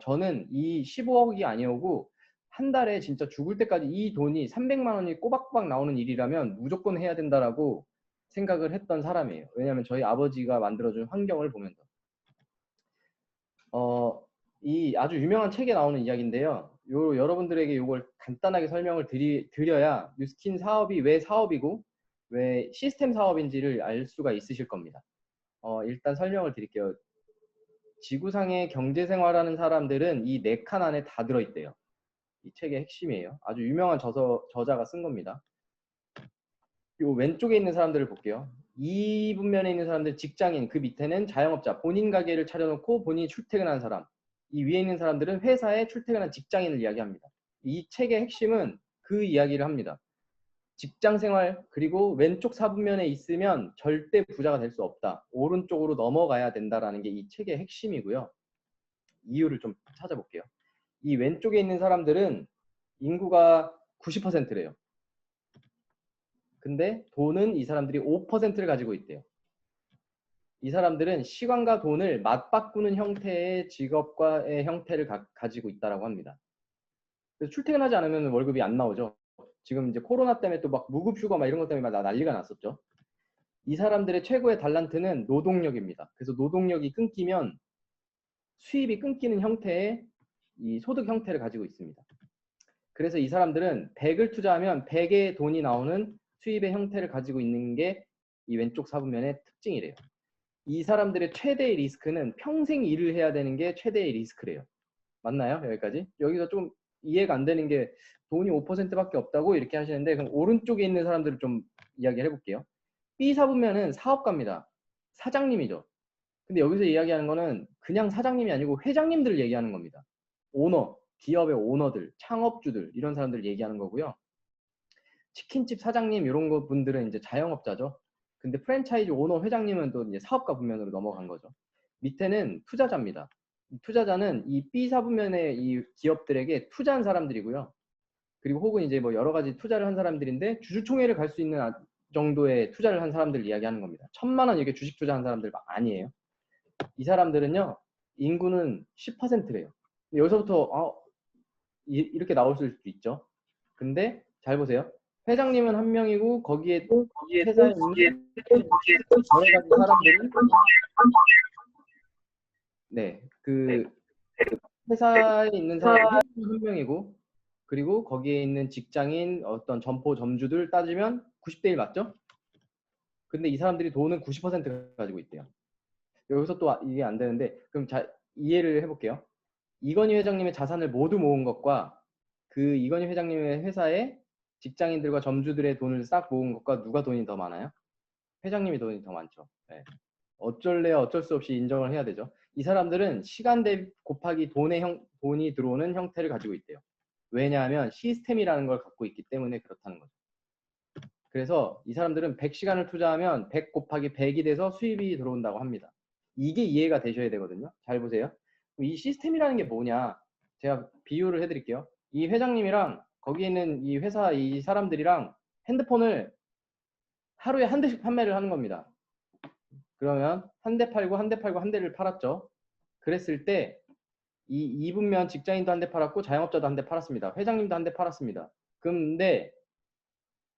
저는 이 15억이 아니오고 한 달에 진짜 죽을 때까지 이 돈이 300만 원이 꼬박꼬박 나오는 일이라면 무조건 해야 된다라고 생각을 했던 사람이에요. 왜냐하면 저희 아버지가 만들어준 환경을 보면서. 이 아주 유명한 책에 나오는 이야기인데요. 여러분들에게 이걸 간단하게 설명을 드려야 뉴스킨 사업이 왜 사업이고 왜 시스템 사업인지를 알 수가 있으실 겁니다. 일단 설명을 드릴게요. 지구상의 경제생활하는 사람들은 이 4칸 안에 다 들어있대요. 이 책의 핵심이에요. 아주 유명한 저자가 쓴 겁니다. 요 왼쪽에 있는 사람들을 볼게요. 이 분면에 있는 사람들 직장인, 그 밑에는 자영업자, 본인 가게를 차려놓고 본인이 출퇴근하는 사람. 이 위에 있는 사람들은 회사에 출퇴근한 직장인을 이야기합니다. 이 책의 핵심은 그 이야기를 합니다. 직장 생활 그리고 왼쪽 사분면에 있으면 절대 부자가 될 수 없다. 오른쪽으로 넘어가야 된다라는 게 이 책의 핵심이고요. 이유를 좀 찾아볼게요. 이 왼쪽에 있는 사람들은 인구가 90%래요. 근데 돈은 이 사람들이 5%를 가지고 있대요. 이 사람들은 시간과 돈을 맞바꾸는 형태의 직업과의 형태를 가지고 있다고 합니다. 그래서 출퇴근하지 않으면 월급이 안 나오죠. 지금 이제 코로나 때문에 또 막 무급휴가 막 이런 것 때문에 막 난리가 났었죠. 이 사람들의 최고의 달란트는 노동력입니다. 그래서 노동력이 끊기면 수입이 끊기는 형태의 이 소득 형태를 가지고 있습니다. 그래서 이 사람들은 100을 투자하면 100의 돈이 나오는 수입의 형태를 가지고 있는 게 이 왼쪽 사분면의 특징이래요. 이 사람들의 최대의 리스크는 평생 일을 해야 되는 게 최대의 리스크래요. 맞나요? 여기까지? 여기서 좀 이해가 안 되는 게 돈이 5%밖에 없다고 이렇게 하시는데, 그럼 오른쪽에 있는 사람들을 좀 이야기를 해볼게요. B 사분면은 사업가입니다. 사장님이죠. 근데 여기서 이야기하는 거는 그냥 사장님이 아니고 회장님들을 얘기하는 겁니다. 오너, 기업의 오너들, 창업주들 이런 사람들을 얘기하는 거고요. 치킨집 사장님 이런 분들은 이제 자영업자죠. 근데 프랜차이즈 오너 회장님은 또 이제 사업가 분면으로 넘어간 거죠. 밑에는 투자자입니다. 투자자는 이 B 사분면의 이 기업들에게 투자한 사람들이고요. 그리고 혹은 이제 뭐 여러 가지 투자를 한 사람들인데 주주총회를 갈 수 있는 정도의 투자를 한 사람들 이야기하는 겁니다. 1000만 원 이렇게 주식 투자한 사람들 아니에요. 이 사람들은요, 인구는 10%래요. 여기서부터 이렇게 나올 수도 있죠. 근데 잘 보세요. 회장님은 한 명이고 거기에 또 회사에 있는 여러 가지 사람들은 그 회사에 있는 사람은 한 명이고, 그리고 거기에 있는 직장인 어떤 점포 점주들 따지면 90대 1 맞죠? 근데 이 사람들이 돈은 90% 가지고 있대요. 여기서 또 이게 안 되는데, 그럼 이해를 해볼게요. 이건희 회장님의 자산을 모두 모은 것과 그 이건희 회장님의 회사에 직장인들과 점주들의 돈을 싹 모은 것과 누가 돈이 더 많아요? 회장님이 돈이 더 많죠. 네. 어쩔래야 어쩔 수 없이 인정을 해야 되죠. 이 사람들은 시간 대 곱하기 돈이 들어오는 형태를 가지고 있대요. 왜냐하면 시스템이라는 걸 갖고 있기 때문에 그렇다는 거죠. 그래서 이 사람들은 100시간을 투자하면 100 곱하기 100이 돼서 수입이 들어온다고 합니다. 이게 이해가 되셔야 되거든요. 잘 보세요. 이 시스템이라는 게 뭐냐? 제가 비유를 해드릴게요. 이 회장님이랑 거기 있는 이 회사 이 사람들이랑 핸드폰을 하루에 한 대씩 판매를 하는 겁니다. 그러면 한 대 팔고 한 대 팔고 한 대를 팔았죠. 그랬을 때 이 2분면 직장인도 한 대 팔았고 자영업자도 한 대 팔았습니다. 회장님도 한 대 팔았습니다. 근데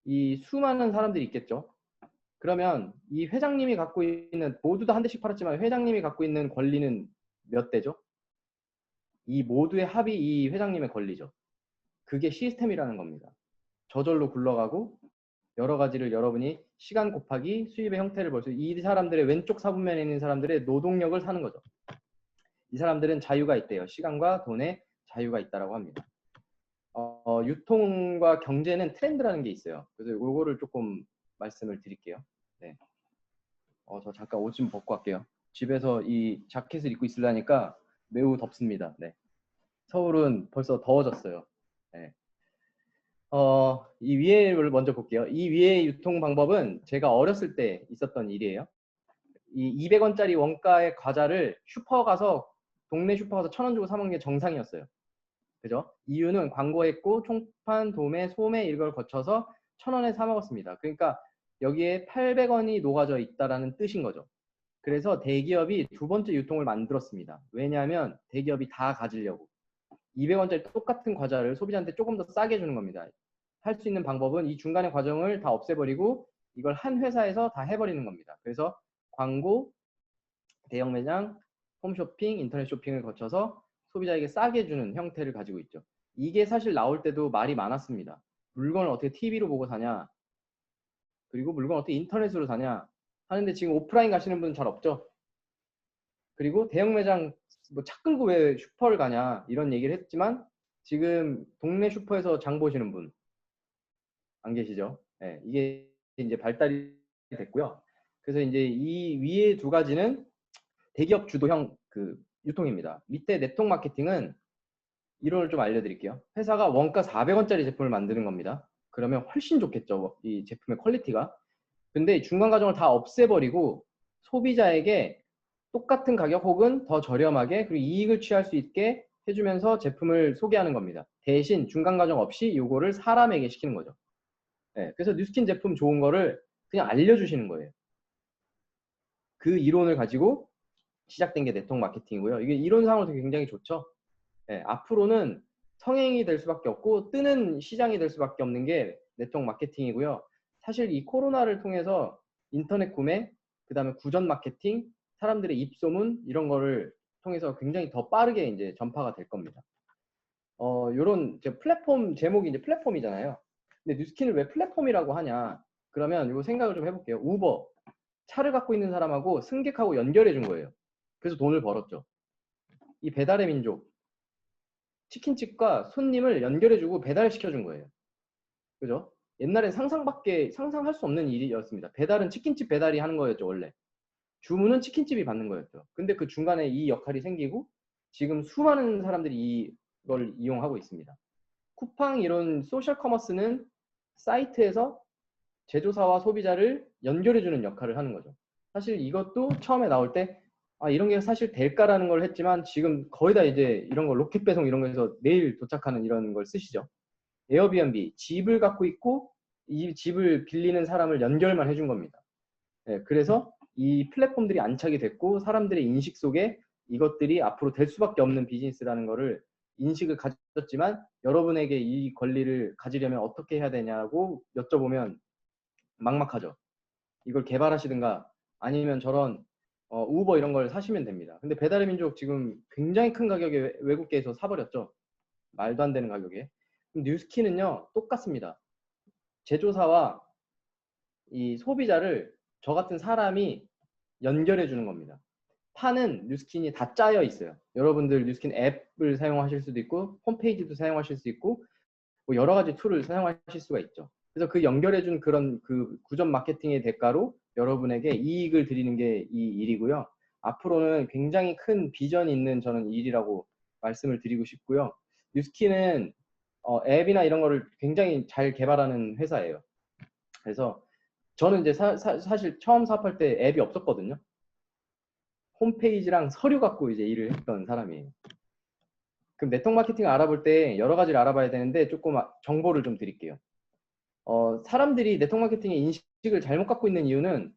이 수많은 사람들이 있겠죠. 그러면 이 회장님이 갖고 있는, 모두 다 한 대씩 팔았지만 회장님이 갖고 있는 권리는 몇 대죠? 이 모두의 합이 이 회장님의 권리죠. 그게 시스템이라는 겁니다. 저절로 굴러가고 여러 가지를 여러분이 시간 곱하기 수입의 형태를 볼 수, 이 사람들의 왼쪽 사분면에 있는 사람들의 노동력을 사는 거죠. 이 사람들은 자유가 있대요. 시간과 돈의 자유가 있다라고 합니다. 유통과 경제는 트렌드라는 게 있어요. 그래서 이거를 조금 말씀을 드릴게요. 네. 저 잠깐 옷 좀 벗고 갈게요. 집에서 이 자켓을 입고 있으려니까 매우 덥습니다. 네. 서울은 벌써 더워졌어요. 네. 이 위에를 먼저 볼게요. 이 위의 유통 방법은 제가 어렸을 때 있었던 일이에요. 이 200원짜리 원가의 과자를 슈퍼 가서, 동네 슈퍼 가서 1000원 주고 사 먹는 게 정상이었어요. 그죠? 이유는 광고했고 총판, 도매, 소매 이걸 거쳐서 1000원에 사 먹었습니다. 그러니까 여기에 800원이 녹아져 있다라는 뜻인 거죠. 그래서 대기업이 두 번째 유통을 만들었습니다. 왜냐하면 대기업이 다 가지려고. 200원짜리 똑같은 과자를 소비자한테 조금 더 싸게 주는 겁니다. 할 수 있는 방법은 이 중간의 과정을 다 없애버리고 이걸 한 회사에서 다 해버리는 겁니다. 그래서 광고, 대형 매장, 홈쇼핑, 인터넷 쇼핑을 거쳐서 소비자에게 싸게 주는 형태를 가지고 있죠. 이게 사실 나올 때도 말이 많았습니다. 물건을 어떻게 TV로 보고 사냐, 그리고 물건을 어떻게 인터넷으로 사냐 하는데 지금 오프라인 가시는 분은 잘 없죠. 그리고 대형 매장 뭐 차 끌고 왜 슈퍼를 가냐 이런 얘기를 했지만 지금 동네 슈퍼에서 장 보시는 분 안 계시죠? 네, 이게 이제 발달이 됐고요. 그래서 이제 이 위에 두 가지는 대기업 주도형 그 유통입니다. 밑에 네트워크 마케팅은 이론을 좀 알려드릴게요. 회사가 원가 400원짜리 제품을 만드는 겁니다. 그러면 훨씬 좋겠죠. 이 제품의 퀄리티가. 근데 중간 과정을 다 없애버리고 소비자에게 똑같은 가격 혹은 더 저렴하게 그리고 이익을 취할 수 있게 해주면서 제품을 소개하는 겁니다. 대신 중간 과정 없이 이거를 사람에게 시키는 거죠. 네, 그래서 뉴스킨 제품 좋은 거를 그냥 알려주시는 거예요. 그 이론을 가지고 시작된 게 네트워크 마케팅이고요. 이게 이론상으로 되게 굉장히 좋죠. 네, 앞으로는 성행이 될 수밖에 없고 뜨는 시장이 될 수밖에 없는 게 네트워크 마케팅이고요. 사실 이 코로나를 통해서 인터넷 구매, 그 다음에 구전 마케팅, 사람들의 입소문 이런 거를 통해서 굉장히 더 빠르게 이제 전파가 될 겁니다. 요런 플랫폼 제목이 이제 플랫폼이잖아요. 근데 뉴스킨을 왜 플랫폼이라고 하냐? 그러면 이거 생각을 좀 해볼게요. 우버 차를 갖고 있는 사람하고 승객하고 연결해 준 거예요. 그래서 돈을 벌었죠. 이 배달의 민족 치킨집과 손님을 연결해주고 배달시켜준 거예요. 그죠? 옛날엔 상상할 수 없는 일이었습니다. 배달은 치킨집 배달이 하는 거였죠, 원래. 주문은 치킨집이 받는 거였죠. 근데 그 중간에 이 역할이 생기고 지금 수많은 사람들이 이걸 이용하고 있습니다. 쿠팡 이런 소셜 커머스는 사이트에서 제조사와 소비자를 연결해주는 역할을 하는 거죠. 사실 이것도 처음에 나올 때 이런 게 사실 될까라는 걸 했지만 지금 거의 다 이제 이런 거 로켓 배송 이런 거에서 내일 도착하는 이런 걸 쓰시죠. 에어비앤비 집을 갖고 있고 이 집을 빌리는 사람을 연결만 해준 겁니다. 네, 그래서 이 플랫폼들이 안착이 됐고 사람들의 인식 속에 이것들이 앞으로 될 수밖에 없는 비즈니스라는 거를 인식을 가졌지만 여러분에게 이 권리를 가지려면 어떻게 해야 되냐고 여쭤보면 막막하죠. 이걸 개발하시든가 아니면 저런 우버 이런 걸 사시면 됩니다. 근데 배달의 민족 지금 굉장히 큰 가격에 외국계에서 사버렸죠. 말도 안 되는 가격에. 뉴스킨은요 똑같습니다. 제조사와 이 소비자를 저 같은 사람이 연결해 주는 겁니다. 판은 뉴스킨이 다 짜여 있어요. 여러분들 뉴스킨 앱을 사용하실 수도 있고 홈페이지도 사용하실 수 있고 뭐 여러 가지 툴을 사용하실 수가 있죠. 그래서 그 연결해준 그런 그 구전 마케팅의 대가로 여러분에게 이익을 드리는 게 이 일이고요. 앞으로는 굉장히 큰 비전이 있는 저는 일이라고 말씀을 드리고 싶고요. 뉴스킨은 앱이나 이런 거를 굉장히 잘 개발하는 회사예요. 그래서 저는 이제 사실 처음 사업할 때 앱이 없었거든요. 홈페이지랑 서류 갖고 이제 일을 했던 사람이에요. 그럼 네트워크 마케팅을 알아볼 때 여러 가지를 알아봐야 되는데 조금 정보를 좀 드릴게요. 사람들이 네트워크 마케팅의 인식을 잘못 갖고 있는 이유는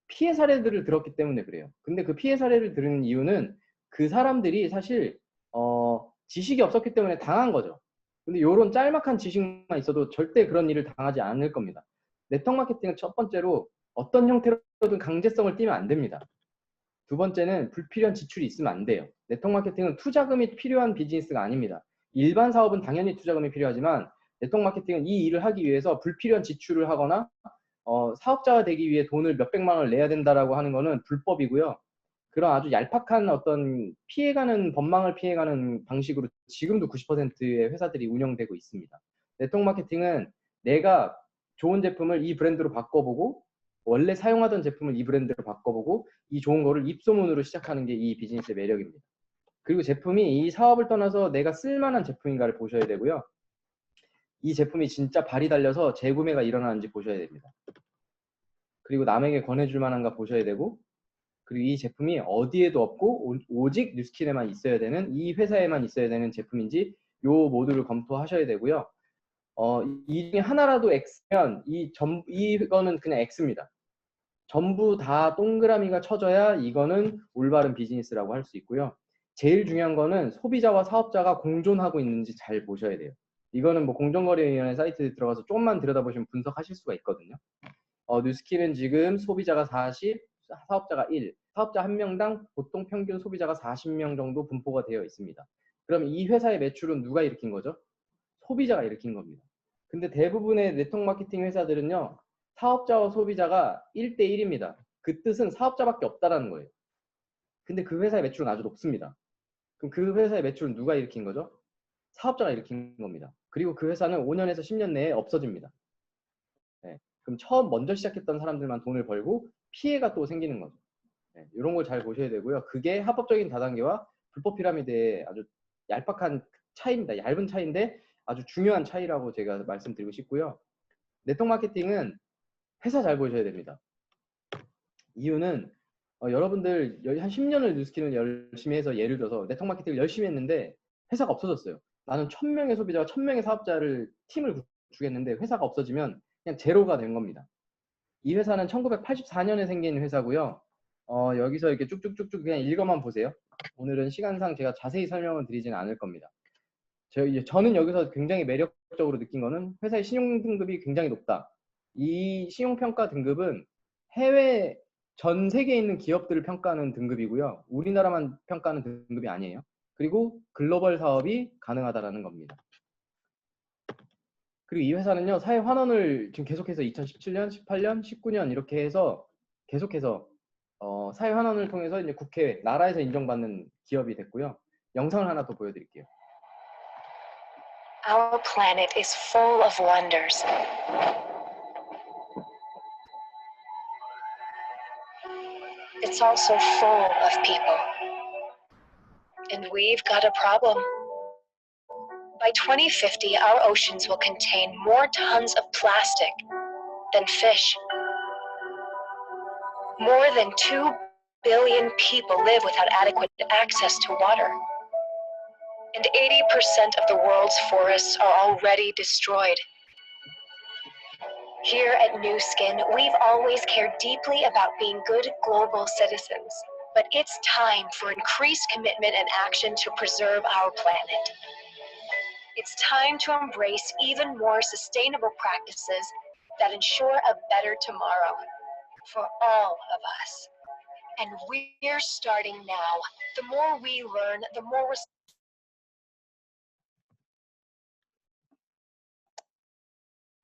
피해 사례들을 들었기 때문에 그래요. 근데 그 피해 사례를 들은 이유는 그 사람들이 사실 지식이 없었기 때문에 당한 거죠. 근데 이런 짤막한 지식만 있어도 절대 그런 일을 당하지 않을 겁니다. 네트워크 마케팅은 첫 번째로 어떤 형태로든 강제성을 띠면 안 됩니다. 두 번째는 불필요한 지출이 있으면 안 돼요. 네트워크 마케팅은 투자금이 필요한 비즈니스가 아닙니다. 일반 사업은 당연히 투자금이 필요하지만 네트워크 마케팅은 이 일을 하기 위해서 불필요한 지출을 하거나 사업자가 되기 위해 돈을 몇백만 원을 내야 된다라고 하는 거는 불법이고요. 그런 아주 얄팍한 어떤 피해가는 법망을 피해가는 방식으로 지금도 90%의 회사들이 운영되고 있습니다. 네트워크 마케팅은 내가 좋은 제품을 이 브랜드로 바꿔보고 원래 사용하던 제품을 이 브랜드로 바꿔보고 이 좋은 거를 입소문으로 시작하는 게 이 비즈니스의 매력입니다. 그리고 제품이 이 사업을 떠나서 내가 쓸만한 제품인가를 보셔야 되고요. 이 제품이 진짜 발이 달려서 재구매가 일어나는지 보셔야 됩니다. 그리고 남에게 권해줄 만한가 보셔야 되고 그리고 이 제품이 어디에도 없고 오직 뉴스킨에만 있어야 되는 이 회사에만 있어야 되는 제품인지 요 모두를 검토하셔야 되고요. 이 중에 하나라도 X면 이거는 그냥 X입니다. 전부 다 동그라미가 쳐져야 이거는 올바른 비즈니스라고 할 수 있고요. 제일 중요한 거는 소비자와 사업자가 공존하고 있는지 잘 보셔야 돼요. 이거는 뭐 공정거래위원회 사이트에 들어가서 조금만 들여다보시면 분석하실 수가 있거든요. 뉴스킬은 지금 소비자가 40, 사업자가 1, 사업자 한 명당 보통 평균 소비자가 40명 정도 분포가 되어 있습니다. 그럼 이 회사의 매출은 누가 일으킨 거죠? 소비자가 일으킨 겁니다. 근데 대부분의 네트워크 마케팅 회사들은요, 사업자와 소비자가 1대1입니다. 그 뜻은 사업자밖에 없다라는 거예요. 근데 그 회사의 매출은 아주 높습니다. 그럼 그 회사의 매출은 누가 일으킨 거죠? 사업자가 일으킨 겁니다. 그리고 그 회사는 5년에서 10년 내에 없어집니다. 네. 그럼 처음 먼저 시작했던 사람들만 돈을 벌고 피해가 또 생기는 거죠. 네. 이런 걸 잘 보셔야 되고요. 그게 합법적인 다단계와 불법 피라미드의 아주 얄팍한 차이입니다. 얇은 차이인데 아주 중요한 차이라고 제가 말씀드리고 싶고요. 네트워크 마케팅은 회사 잘 보셔야 됩니다. 이유는 여러분들 한 10년을 뉴스킬을 열심히 해서 예를 들어서 네트워크 마케팅을 열심히 했는데 회사가 없어졌어요. 나는 1000명의 소비자와 1000명의 사업자를 팀을 구축했는데 회사가 없어지면 그냥 제로가 된 겁니다. 이 회사는 1984년에 생긴 회사고요. 여기서 이렇게 쭉쭉쭉쭉 그냥 읽어만 보세요. 오늘은 시간상 제가 자세히 설명을 드리지는 않을 겁니다. 저는 여기서 굉장히 매력적으로 느낀 거는 회사의 신용 등급이 굉장히 높다. 이 신용평가 등급은 해외 전 세계에 있는 기업들을 평가하는 등급이고요. 우리나라만 평가하는 등급이 아니에요. 그리고 글로벌 사업이 가능하다라는 겁니다. 그리고 이 회사는요, 사회 환원을 지금 계속해서 2017년, 18년, 19년 이렇게 해서 계속해서 사회 환원을 통해서 이제 국회, 나라에서 인정받는 기업이 됐고요. 영상을 하나 더 보여드릴게요. Our planet is full of wonders. It's also full of people. And we've got a problem. By 2050, our oceans will contain more tons of plastic than fish. More than 2 billion people live without adequate access to water. And 80% of the world's forests are already destroyed. Here at Nu Skin, we've always cared deeply about being good global citizens. But it's time for increased commitment and action to preserve our planet. It's time to embrace even more sustainable practices that ensure a better tomorrow for all of us. And we're starting now. The more we learn, the more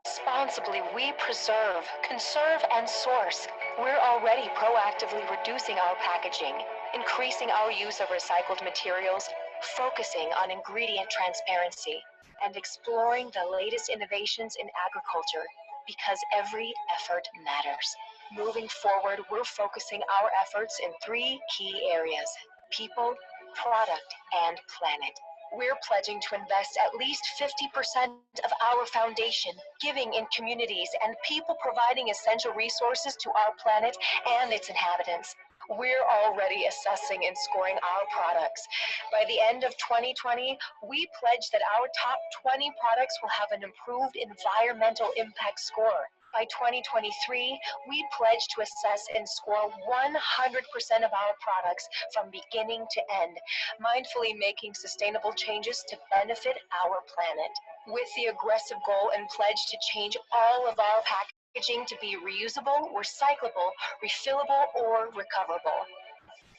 responsibly we preserve, conserve, and source. We're already proactively reducing our packaging, increasing our use of recycled materials, focusing on ingredient transparency, and exploring the latest innovations in agriculture, because every effort matters. Moving forward, we're focusing our efforts in 3 key areas: people, product, and planet. We're pledging to invest at least 50% of our foundation, giving in communities and people providing essential resources to our planet and its inhabitants. We're already assessing and scoring our products. By the end of 2020, we pledge that our top 20 products will have an improved environmental impact score. By 2023, we pledge to assess and score 100% of our products from beginning to end, mindfully making sustainable changes to benefit our planet. With the aggressive goal and pledge to change all of our packaging to be reusable, recyclable, refillable, or recoverable.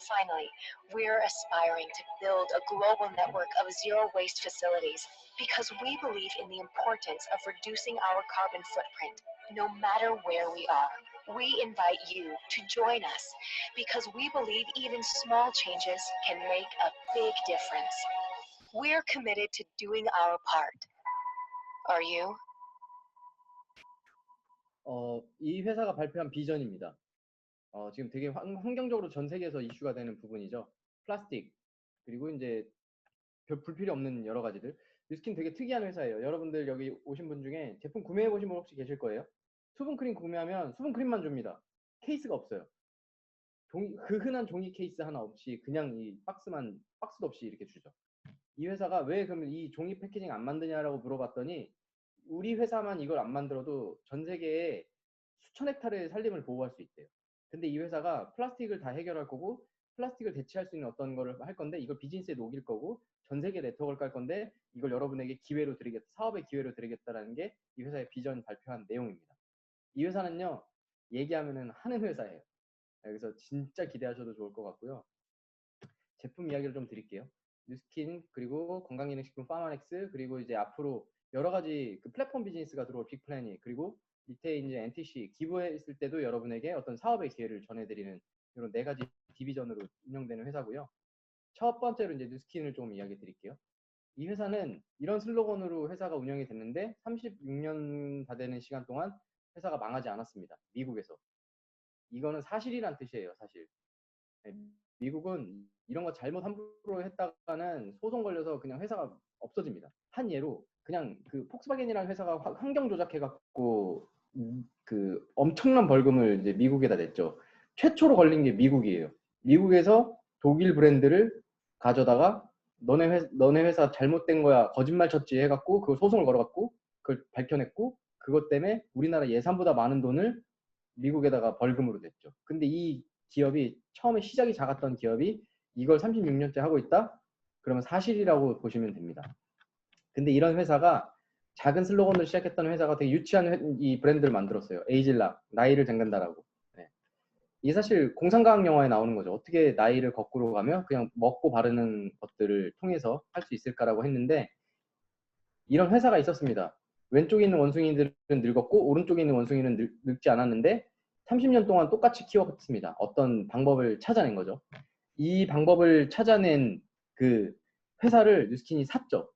Finally, we're aspiring to build a global network of zero waste facilities because we believe in the importance of reducing our carbon footprint, no matter where we are. We invite you to join us because we believe even small changes can make a big difference. We're committed to doing our part. Are you? 이 회사가 발표한 비전입니다. 지금 되게 환경적으로 전 세계에서 이슈가 되는 부분이죠. 플라스틱, 그리고 이제 불필요 없는 여러 가지들. 뉴스킨 되게 특이한 회사예요. 여러분들 여기 오신 분 중에 제품 구매해 보신 분 혹시 계실 거예요? 수분크림 구매하면 수분크림만 줍니다. 케이스가 없어요. 그 흔한 종이 케이스 하나 없이 그냥 이 박스도 없이 이렇게 주죠. 이 회사가 왜 그러면 이 종이 패키징 안 만드냐라고 물어봤더니 우리 회사만 이걸 안 만들어도 전 세계에 수천 헥타르의 산림을 보호할 수 있대요. 근데 이 회사가 플라스틱을 다 해결할 거고 플라스틱을 대체할 수 있는 어떤 거를 할 건데 이걸 비즈니스에 녹일 거고 전 세계 네트워크를 깔 건데 이걸 여러분에게 기회로 드리겠다, 사업의 기회로 드리겠다라는 게 이 회사의 비전 발표한 내용입니다. 이 회사는요, 얘기하면은 하는 회사예요. 그래서 진짜 기대하셔도 좋을 것 같고요. 제품 이야기를 좀 드릴게요. 뉴스킨, 그리고 건강기능식품 파마넥스, 그리고 이제 앞으로 여러 가지 그 플랫폼 비즈니스가 들어올 빅플래닛, 그리고 밑에 이제 NTC 기부했을 때도 여러분에게 어떤 사업의 기회를 전해드리는 이런 4가지 디비전으로 운영되는 회사고요. 첫 번째로 이제 뉴스킨을 좀 이야기 드릴게요. 이 회사는 이런 슬로건으로 회사가 운영이 됐는데 36년 다 되는 시간 동안 회사가 망하지 않았습니다. 미국에서. 이거는 사실이란 뜻이에요, 사실. 미국은 이런 거 잘못 함부로 했다가는 소송 걸려서 그냥 회사가 없어집니다. 한 예로 그냥 그 폭스바겐이라는 회사가 환경 조작해갖고 그 엄청난 벌금을 이제 미국에다 냈죠. 최초로 걸린 게 미국이에요. 미국에서 독일 브랜드를 가져다가 너네 회사 잘못된 거야, 거짓말 쳤지 해갖고 그걸 소송을 걸어갖고 그걸 밝혀냈고 그것 때문에 우리나라 예산보다 많은 돈을 미국에다가 벌금으로 냈죠. 근데 이 기업이 처음에 시작이 작았던 기업이 이걸 36년째 하고 있다? 그러면 사실이라고 보시면 됩니다. 근데 이런 회사가 작은 슬로건으로 시작했던 회사가 되게 유치한 이 브랜드를 만들었어요. 에이질락, 나이를 잠근다라고. 네. 이게 사실 공상과학 영화에 나오는 거죠. 어떻게 나이를 거꾸로 가며 그냥 먹고 바르는 것들을 통해서 할 수 있을까라고 했는데 이런 회사가 있었습니다. 왼쪽에 있는 원숭이들은 늙었고 오른쪽에 있는 원숭이는 늙지 않았는데 30년 동안 똑같이 키웠습니다. 어떤 방법을 찾아낸 거죠. 이 방법을 찾아낸 그 회사를 뉴스킨이 샀죠.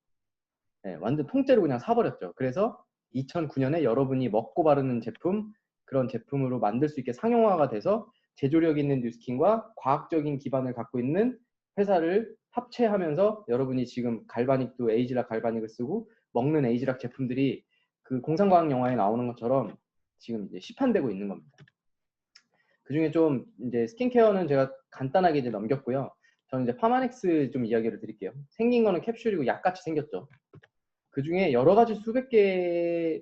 네, 완전 통째로 그냥 사버렸죠. 그래서 2009년에 여러분이 먹고 바르는 제품, 그런 제품으로 만들 수 있게 상용화가 돼서 제조력 있는 뉴스킨과 과학적인 기반을 갖고 있는 회사를 합체하면서 여러분이 지금 갈바닉도 에이지락 갈바닉을 쓰고 먹는 에이지락 제품들이 그 공상과학 영화에 나오는 것처럼 지금 이제 시판되고 있는 겁니다. 그 중에 좀 이제 스킨케어는 제가 간단하게 이제 넘겼고요. 저는 이제 파마넥스 좀 이야기를 드릴게요. 생긴 거는 캡슐이고 약같이 생겼죠. 그 중에 여러 가지 수백 개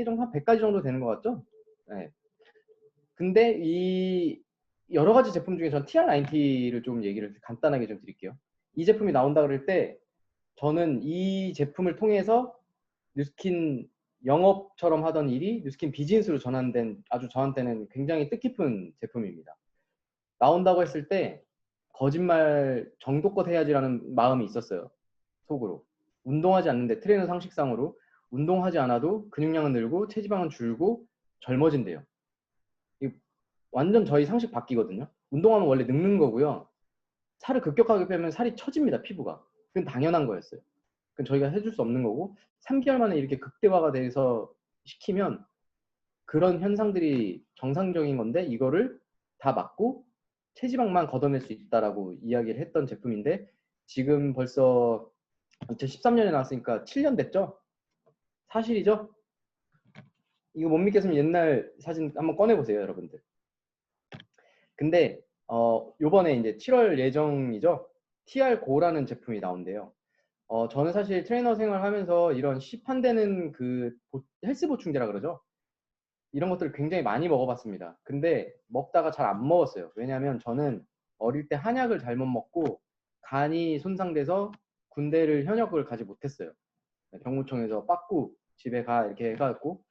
정도, 한 100가지 정도 되는 것 같죠? 네. 근데 이 여러 가지 제품 중에 전 TR90를 좀 얘기를 간단하게 좀 드릴게요. 이 제품이 나온다 그럴 때 저는 이 제품을 통해서 뉴스킨 영업처럼 하던 일이 뉴스킨 비즈니스로 전환된 아주 저한테는 굉장히 뜻깊은 제품입니다. 나온다고 했을 때 거짓말 정도껏 해야지라는 마음이 있었어요. 속으로. 운동하지 않는데 트레이너 상식상으로 운동하지 않아도 근육량은 늘고 체지방은 줄고 젊어진대요. 완전 저희 상식 바뀌거든요. 운동하면 원래 늙는 거고요. 살을 급격하게 빼면 살이 처집니다. 피부가. 그건 당연한 거였어요. 그건 저희가 해줄 수 없는 거고 3개월 만에 이렇게 극대화가 돼서 시키면 그런 현상들이 정상적인 건데 이거를 다 막고 체지방만 걷어낼 수 있다라고 이야기를 했던 제품인데 지금 벌써 2013년에 나왔으니까 7년 됐죠? 사실이죠? 이거 못 믿겠으면 옛날 사진 한번 꺼내보세요, 여러분들. 근데 요번에 이제 7월 예정이죠? TR-GO라는 제품이 나온대요. 저는 사실 트레이너 생활하면서 이런 시판되는 그 헬스 보충제라 그러죠? 이런 것들을 굉장히 많이 먹어봤습니다. 근데 먹다가 잘 안 먹었어요. 왜냐하면 저는 어릴 때 한약을 잘못 먹고 간이 손상돼서 군대를 현역을 가지 못했어요. 병무청에서 빠꾸 집에 가 이렇게 해갖고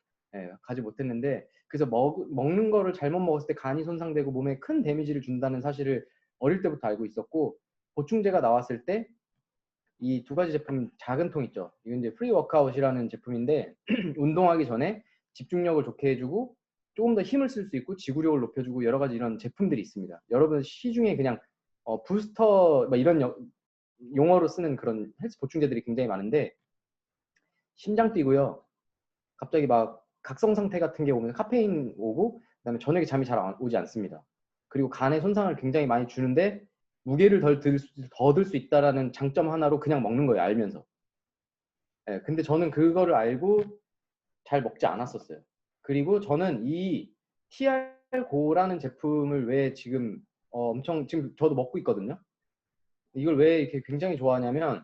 가지 못했는데 그래서 먹는 거를 잘못 먹었을 때 간이 손상되고 몸에 큰 데미지를 준다는 사실을 어릴 때부터 알고 있었고 보충제가 나왔을 때 이 2가지 제품 작은 통 있죠. 이건 이제 프리 워크아웃이라는 제품인데 운동하기 전에 집중력을 좋게 해주고 조금 더 힘을 쓸 수 있고 지구력을 높여주고 여러 가지 이런 제품들이 있습니다. 여러분 시중에 그냥 부스터 이런 용어로 쓰는 그런 헬스 보충제들이 굉장히 많은데 심장 뛰고요. 갑자기 막 각성 상태 같은 게 오면 카페인 오고 그다음에 저녁에 잠이 잘 오지 않습니다. 그리고 간에 손상을 굉장히 많이 주는데 무게를 더 들 수 있다라는 장점 하나로 그냥 먹는 거예요. 알면서. 근데 저는 그거를 알고 잘 먹지 않았었어요. 그리고 저는 이 TR-GO라는 제품을 왜 지금 엄청 지금 저도 먹고 있거든요. 이걸 왜 이렇게 굉장히 좋아하냐면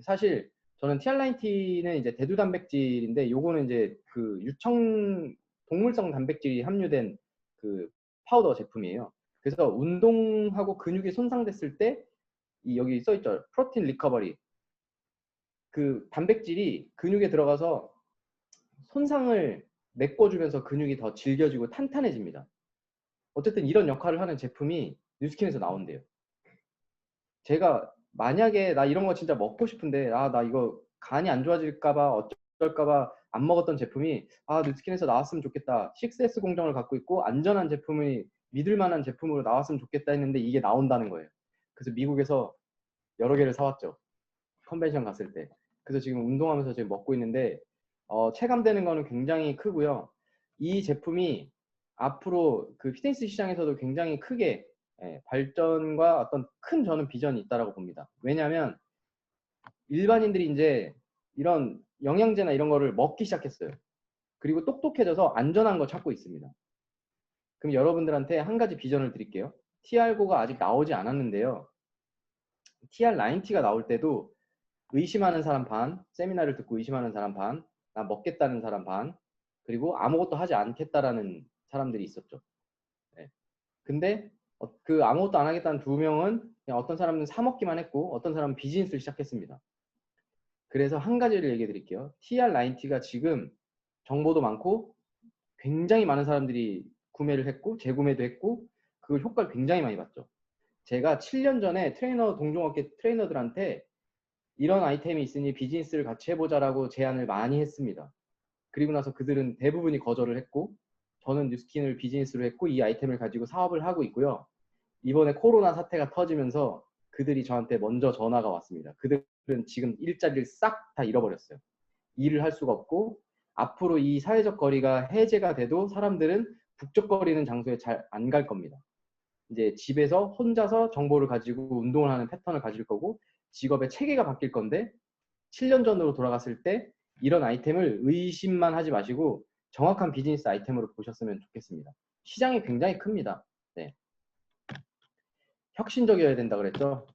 사실 저는 TR90는 이제 대두 단백질인데 요거는 이제 그 유청 동물성 단백질이 함유된 그 파우더 제품이에요. 그래서 운동하고 근육이 손상됐을 때 이 여기 써 있죠. 프로틴 리커버리. 그 단백질이 근육에 들어가서 손상을 메꿔주면서 근육이 더 질겨지고 탄탄해집니다. 어쨌든 이런 역할을 하는 제품이 뉴스킨에서 나온대요. 제가 만약에 나 이런 거 진짜 먹고 싶은데 나 이거 간이 안 좋아질까봐 어쩔까봐 안 먹었던 제품이 뉴스킨에서 나왔으면 좋겠다. 6S 공정을 갖고 있고 안전한 제품이 믿을 만한 제품으로 나왔으면 좋겠다 했는데 이게 나온다는 거예요. 그래서 미국에서 여러 개를 사왔죠. 컨벤션 갔을 때. 그래서 지금 운동하면서 지금 먹고 있는데 체감되는 거는 굉장히 크고요. 이 제품이 앞으로 그 피트니스 시장에서도 굉장히 크게 발전과 어떤 큰 저는 비전이 있다라고 봅니다. 왜냐하면 일반인들이 이제 이런 영양제나 이런 거를 먹기 시작했어요. 그리고 똑똑해져서 안전한 거 찾고 있습니다. 그럼 여러분들한테 한 가지 비전을 드릴게요. TR9가 아직 나오지 않았는데요. TR90가 나올 때도 의심하는 사람 반, 세미나를 듣고 의심하는 사람 반, 나 먹겠다는 사람 반, 그리고 아무것도 하지 않겠다라는 사람들이 있었죠. 네. 근데 그 아무것도 안 하겠다는 두 명은 그냥 어떤 사람은 사 먹기만 했고 어떤 사람은 비즈니스를 시작했습니다. 그래서 한 가지를 얘기해 드릴게요. TR90가 지금 정보도 많고 굉장히 많은 사람들이 구매를 했고 재구매도 했고 그 효과를 굉장히 많이 봤죠. 제가 7년 전에 동종업계 트레이너들한테 이런 아이템이 있으니 비즈니스를 같이 해보자라고 제안을 많이 했습니다. 그리고 나서 그들은 대부분이 거절을 했고 저는 뉴스킨을 비즈니스로 했고 이 아이템을 가지고 사업을 하고 있고요. 이번에 코로나 사태가 터지면서 그들이 저한테 먼저 전화가 왔습니다. 그들은 지금 일자리를 싹 다 잃어버렸어요. 일을 할 수가 없고 앞으로 이 사회적 거리가 해제가 돼도 사람들은 북적거리는 장소에 잘 안 갈 겁니다. 이제 집에서 혼자서 정보를 가지고 운동을 하는 패턴을 가질 거고 직업의 체계가 바뀔 건데 7년 전으로 돌아갔을 때 이런 아이템을 의심만 하지 마시고 정확한 비즈니스 아이템으로 보셨으면 좋겠습니다. 시장이 굉장히 큽니다. 네. 혁신적이어야 된다 그랬죠.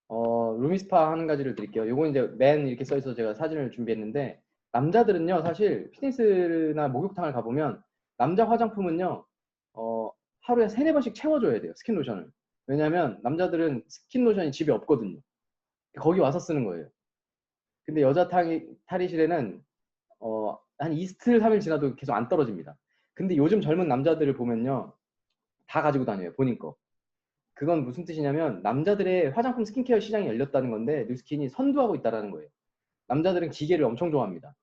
루미스파 하는 가지를 드릴게요. 요거 이제 맨 이렇게 써 있어서 제가 사진을 준비했는데 남자들은요 사실 피트니스나 목욕탕을 가보면 남자 화장품은요 하루에 3-4번씩 채워줘야 돼요. 스킨 로션을. 왜냐하면 남자들은 스킨 로션이 집에 없거든요. 거기 와서 쓰는 거예요. 근데 여자 탈의실에는 한 이틀 3일 지나도 계속 안 떨어집니다. 근데 요즘 젊은 남자들을 보면요 다 가지고 다녀요. 본인 거. 그건 무슨 뜻이냐면 남자들의 화장품 스킨케어 시장이 열렸다는 건데 뉴스킨이 선두하고 있다는 거예요. 남자들은 기계를 엄청 좋아합니다.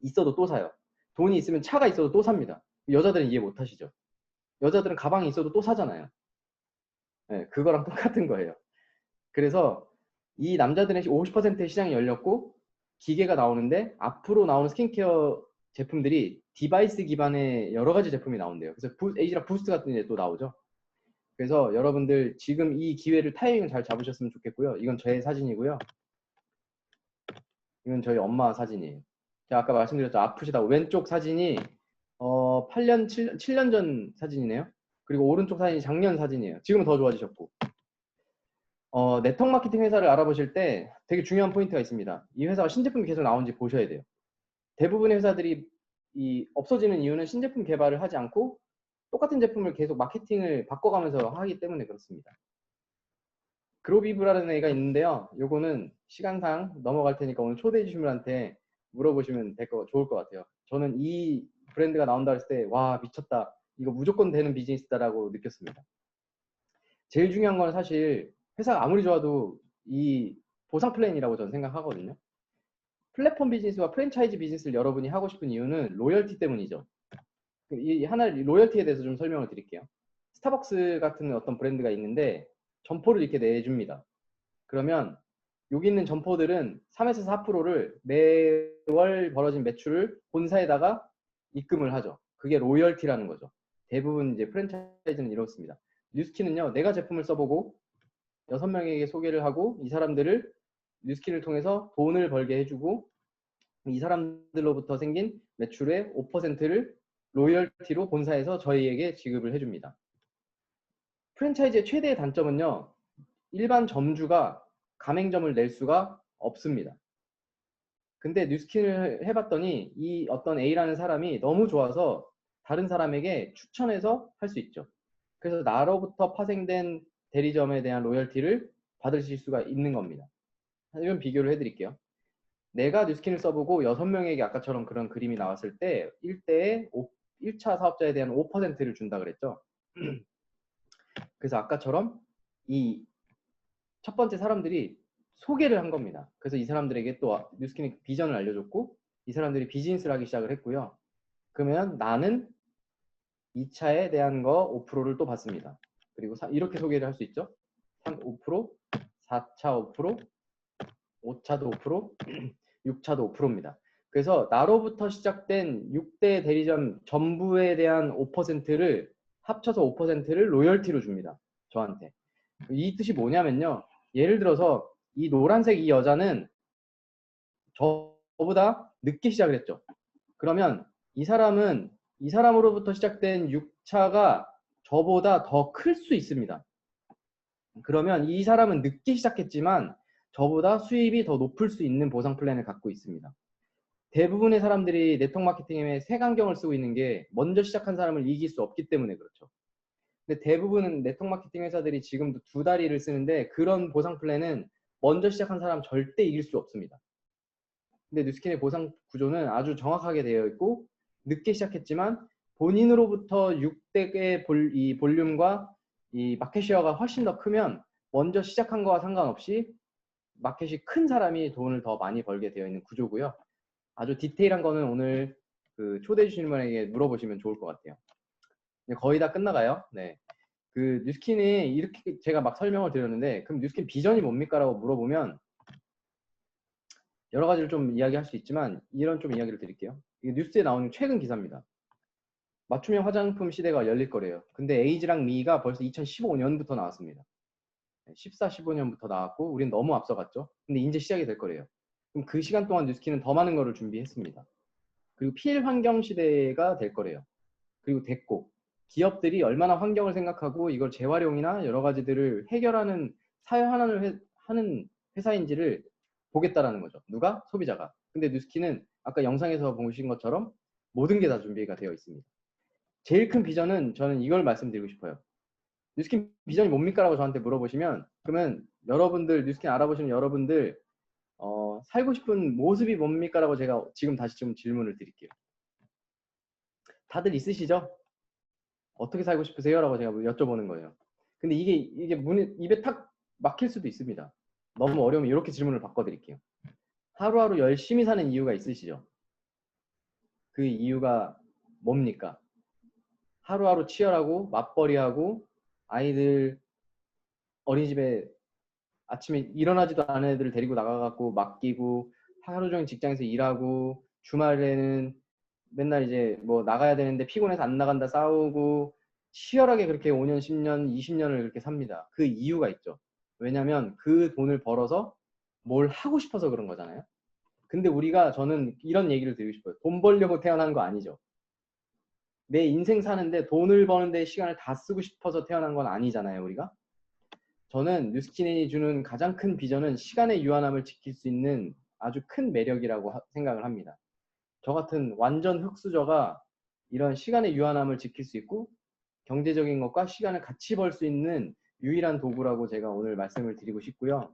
있어도 또 사요. 돈이 있으면 차가 있어도 또 삽니다. 여자들은 이해 못 하시죠. 여자들은 가방이 있어도 또 사잖아요. 네, 그거랑 똑같은 거예요. 그래서 이 남자들의 50%의 시장이 열렸고 기계가 나오는데 앞으로 나오는 스킨케어 제품들이 디바이스 기반의 여러 가지 제품이 나온대요. 그래서 에이지라 부스트 같은 게 또 나오죠. 그래서 여러분들 지금 이 기회를 타이밍을 잘 잡으셨으면 좋겠고요. 이건 저의 사진이고요. 이건 저희 엄마 사진이에요. 제가 아까 말씀드렸죠. 아프시다고. 왼쪽 사진이 7년 전 사진이네요. 그리고 오른쪽 사진이 작년 사진이에요. 지금은 더 좋아지셨고. 네트워크 마케팅 회사를 알아보실 때 되게 중요한 포인트가 있습니다. 이 회사가 신제품이 계속 나오는지 보셔야 돼요. 대부분의 회사들이 없어지는 이유는 신제품 개발을 하지 않고 똑같은 제품을 계속 마케팅을 바꿔가면서 하기 때문에 그렇습니다. 그로비브라는 애가 있는데요. 요거는 시간상 넘어갈 테니까 오늘 초대해 주신 분한테 물어보시면 좋을 것 같아요. 저는 이 브랜드가 나온다 했을 때 와 미쳤다. 이거 무조건 되는 비즈니스다라고 느꼈습니다. 제일 중요한 건 사실 회사가 아무리 좋아도 이 보상 플랜이라고 저는 생각하거든요. 플랫폼 비즈니스와 프랜차이즈 비즈니스를 여러분이 하고 싶은 이유는 로열티 때문이죠. 이 로열티에 대해서 좀 설명을 드릴게요. 스타벅스 같은 어떤 브랜드가 있는데 점포를 이렇게 내줍니다. 그러면 여기 있는 점포들은 3에서 4%를 매월 벌어진 매출을 본사에다가 입금을 하죠. 그게 로열티라는 거죠. 대부분 이제 프랜차이즈는 이렇습니다. 뉴스킨은요, 내가 제품을 써보고 6명에게 소개를 하고 이 사람들을 뉴스킨을 통해서 돈을 벌게 해주고 이 사람들로부터 생긴 매출의 5%를 로열티로 본사에서 저희에게 지급을 해줍니다. 프랜차이즈의 최대의 단점은요, 일반 점주가 가맹점을 낼 수가 없습니다. 근데 뉴스킨을 해봤더니 이 어떤 A라는 사람이 너무 좋아서 다른 사람에게 추천해서 할 수 있죠. 그래서 나로부터 파생된 대리점에 대한 로열티를 받으실 수가 있는 겁니다. 이런 비교를 해드릴게요. 내가 뉴스킨을 써보고 6명에게 아까처럼 그런 그림이 나왔을 때 1대에 1차 사업자에 대한 5%를 준다 그랬죠. 그래서 아까처럼 이 첫 번째 사람들이 소개를 한 겁니다. 그래서 이 사람들에게 또 뉴스킨의 비전을 알려줬고 이 사람들이 비즈니스를 하기 시작을 했고요. 그러면 나는 2차에 대한 거 5%를 또 받습니다. 그리고 이렇게 소개를 할 수 있죠. 3, 5%, 4차 5%, 5차도 5%, 6차도 5%입니다. 그래서 나로부터 시작된 6대 대리점 전부에 대한 5%를 합쳐서 5%를 로열티로 줍니다. 저한테. 이 뜻이 뭐냐면요. 예를 들어서 이 노란색 이 여자는 저보다 늦게 시작을 했죠. 그러면 이 사람으로부터 시작된 6차가 저보다 더 클 수 있습니다. 그러면 이 사람은 늦게 시작했지만 저보다 수입이 더 높을 수 있는 보상 플랜을 갖고 있습니다. 대부분의 사람들이 네트워크 마케팅에 색안경을 쓰고 있는 게 먼저 시작한 사람을 이길 수 없기 때문에 그렇죠. 근데 대부분은 네트워크 마케팅 회사들이 지금도 두 다리를 쓰는데 그런 보상 플랜은 먼저 시작한 사람 절대 이길 수 없습니다. 근데 뉴스킨의 보상 구조는 아주 정확하게 되어 있고 늦게 시작했지만 본인으로부터 6대의 이 볼륨과 이 마켓 쉐어가 훨씬 더 크면 먼저 시작한 거와 상관없이 마켓이 큰 사람이 돈을 더 많이 벌게 되어 있는 구조고요. 아주 디테일한 거는 오늘 그 초대해 주시는 분에게 물어보시면 좋을 것 같아요. 거의 다 끝나가요. 네. 그 뉴스킨이 이렇게 제가 막 설명을 드렸는데 그럼 뉴스킨 비전이 뭡니까? 라고 물어보면 여러 가지를 좀 이야기할 수 있지만 이런 좀 이야기를 드릴게요. 이게 뉴스에 나오는 최근 기사입니다. 맞춤형 화장품 시대가 열릴 거래요. 근데 에이지랑 미가 벌써 2015년부터 나왔습니다. 14, 15년부터 나왔고 우린 너무 앞서갔죠. 근데 이제 시작이 될 거래요. 그럼 그 시간 동안 뉴스킨은 더 많은 거를 준비했습니다. 그리고 필환경 시대가 될 거래요. 그리고 됐고 기업들이 얼마나 환경을 생각하고 이걸 재활용이나 여러 가지들을 해결하는 사회 환원을 하는 회사인지를 보겠다라는 거죠. 누가? 소비자가. 근데 뉴스킨은 아까 영상에서 보신 것처럼 모든 게 다 준비가 되어 있습니다. 제일 큰 비전은 저는 이걸 말씀드리고 싶어요. 뉴스킨 비전이 뭡니까? 라고 저한테 물어보시면 그러면 여러분들 뉴스킨 알아보시는 여러분들 살고 싶은 모습이 뭡니까? 라고 제가 지금 다시 좀 질문을 드릴게요. 다들 있으시죠? 어떻게 살고 싶으세요? 라고 제가 여쭤보는 거예요. 근데 이게 입에 탁 막힐 수도 있습니다. 너무 어려우면 이렇게 질문을 바꿔드릴게요. 하루하루 열심히 사는 이유가 있으시죠? 그 이유가 뭡니까? 하루하루 치열하고 맞벌이하고 아이들 어린이집에 아침에 일어나지도 않은 애들을 데리고 나가갖고 맡기고 하루 종일 직장에서 일하고 주말에는 맨날 이제 뭐 나가야 되는데 피곤해서 안 나간다 싸우고 치열하게 그렇게 5년, 10년, 20년을 그렇게 삽니다. 그 이유가 있죠. 왜냐면 그 돈을 벌어서 뭘 하고 싶어서 그런 거잖아요. 근데 저는 이런 얘기를 드리고 싶어요. 돈 벌려고 태어난 거 아니죠. 내 인생 사는데 돈을 버는데 시간을 다 쓰고 싶어서 태어난 건 아니잖아요, 우리가. 저는 뉴스킨이 주는 가장 큰 비전은 시간의 유한함을 지킬 수 있는 아주 큰 매력이라고 생각을 합니다. 저 같은 완전 흙수저가 이런 시간의 유한함을 지킬 수 있고 경제적인 것과 시간을 같이 벌 수 있는 유일한 도구라고 제가 오늘 말씀을 드리고 싶고요.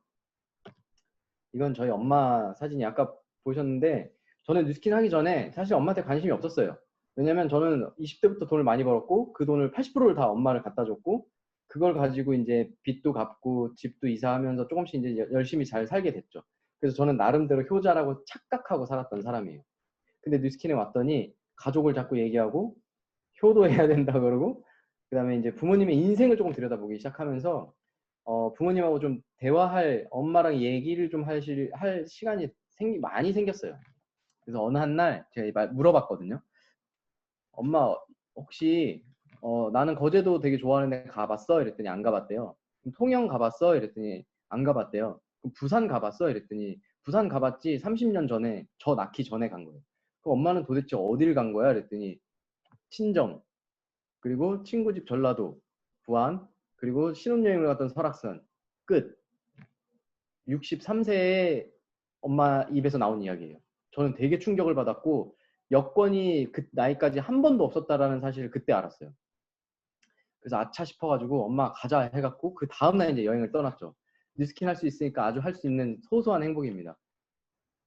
이건 저희 엄마 사진이 아까 보셨는데 저는 뉴스킨 하기 전에 사실 엄마한테 관심이 없었어요. 왜냐면 저는 20대부터 돈을 많이 벌었고 그 돈을 80%를 다 엄마를 갖다 줬고 그걸 가지고 이제 빚도 갚고 집도 이사하면서 조금씩 이제 열심히 잘 살게 됐죠. 그래서 저는 나름대로 효자라고 착각하고 살았던 사람이에요. 근데 뉴스킨에 왔더니 가족을 자꾸 얘기하고 효도해야 된다 그러고 그다음에 이제 부모님의 인생을 조금 들여다보기 시작하면서 부모님하고 좀 대화할 엄마랑 얘기를 좀 할 시간이 많이 생겼어요. 그래서 어느 한 날 제가 물어봤거든요. 엄마 혹시 나는 거제도 되게 좋아하는데 가봤어? 이랬더니 안 가봤대요. 그럼 통영 가봤어? 이랬더니 안 가봤대요. 그럼 부산 가봤어? 이랬더니 부산 가봤지 30년 전에 저 낳기 전에 간 거예요. 그럼 엄마는 도대체 어딜 간 거야? 이랬더니 친정 그리고 친구 집 전라도 부안 그리고 신혼여행을 갔던 설악산 끝. 63세에 엄마 입에서 나온 이야기예요. 저는 되게 충격을 받았고 여권이 그 나이까지 한 번도 없었다라는 사실을 그때 알았어요. 그래서 아차 싶어가지고 엄마 가자 해갖고 그 다음날 이제 여행을 떠났죠. 뉴스킨 할 수 있으니까 아주 할 수 있는 소소한 행복입니다.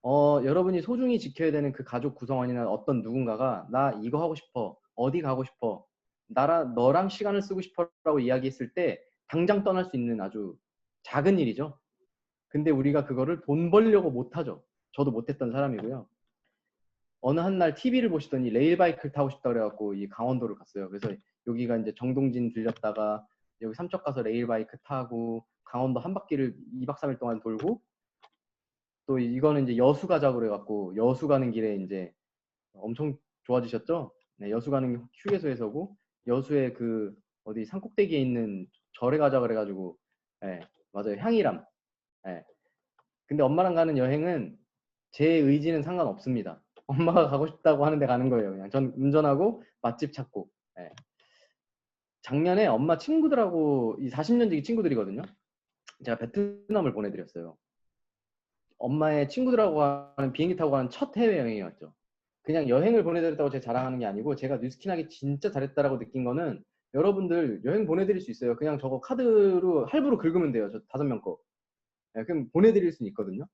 여러분이 소중히 지켜야 되는 그 가족 구성원이나 어떤 누군가가 나 이거 하고 싶어, 어디 가고 싶어, 너랑 시간을 쓰고 싶어라고 이야기했을 때 당장 떠날 수 있는 아주 작은 일이죠. 근데 우리가 그거를 돈 벌려고 못하죠. 저도 못했던 사람이고요. 어느 한 날 TV를 보시더니 레일바이크를 타고 싶다 그래갖고 이 강원도를 갔어요. 그래서 여기가 이제 정동진 들렸다가 여기 삼척 가서 레일바이크 타고 강원도 한 바퀴를 2박 3일 동안 돌고 또 이거는 이제 여수 가자고 그래갖고 여수 가는 길에 이제 엄청 좋아지셨죠? 네, 여수 가는 휴게소에서고 여수의 그 어디 산꼭대기에 있는 절에 가자 그래가지고 네, 맞아요. 향이람. 네. 근데 엄마랑 가는 여행은 제 의지는 상관없습니다. 엄마가 가고 싶다고 하는데 가는 거예요. 그냥 전 운전하고 맛집 찾고. 네. 작년에 엄마 친구들하고 이 40년지기 친구들이거든요. 제가 베트남을 보내드렸어요. 엄마의 친구들하고 가는 비행기 타고 가는 첫 해외여행이었죠. 그냥 여행을 보내드렸다고 제가 자랑하는 게 아니고 제가 뉴스킨하기 진짜 잘했다라고 느낀 거는 여러분들 여행 보내드릴 수 있어요. 그냥 저거 카드로 할부로 긁으면 돼요. 저 5명 거. 네, 그럼 보내드릴 수는 있거든요.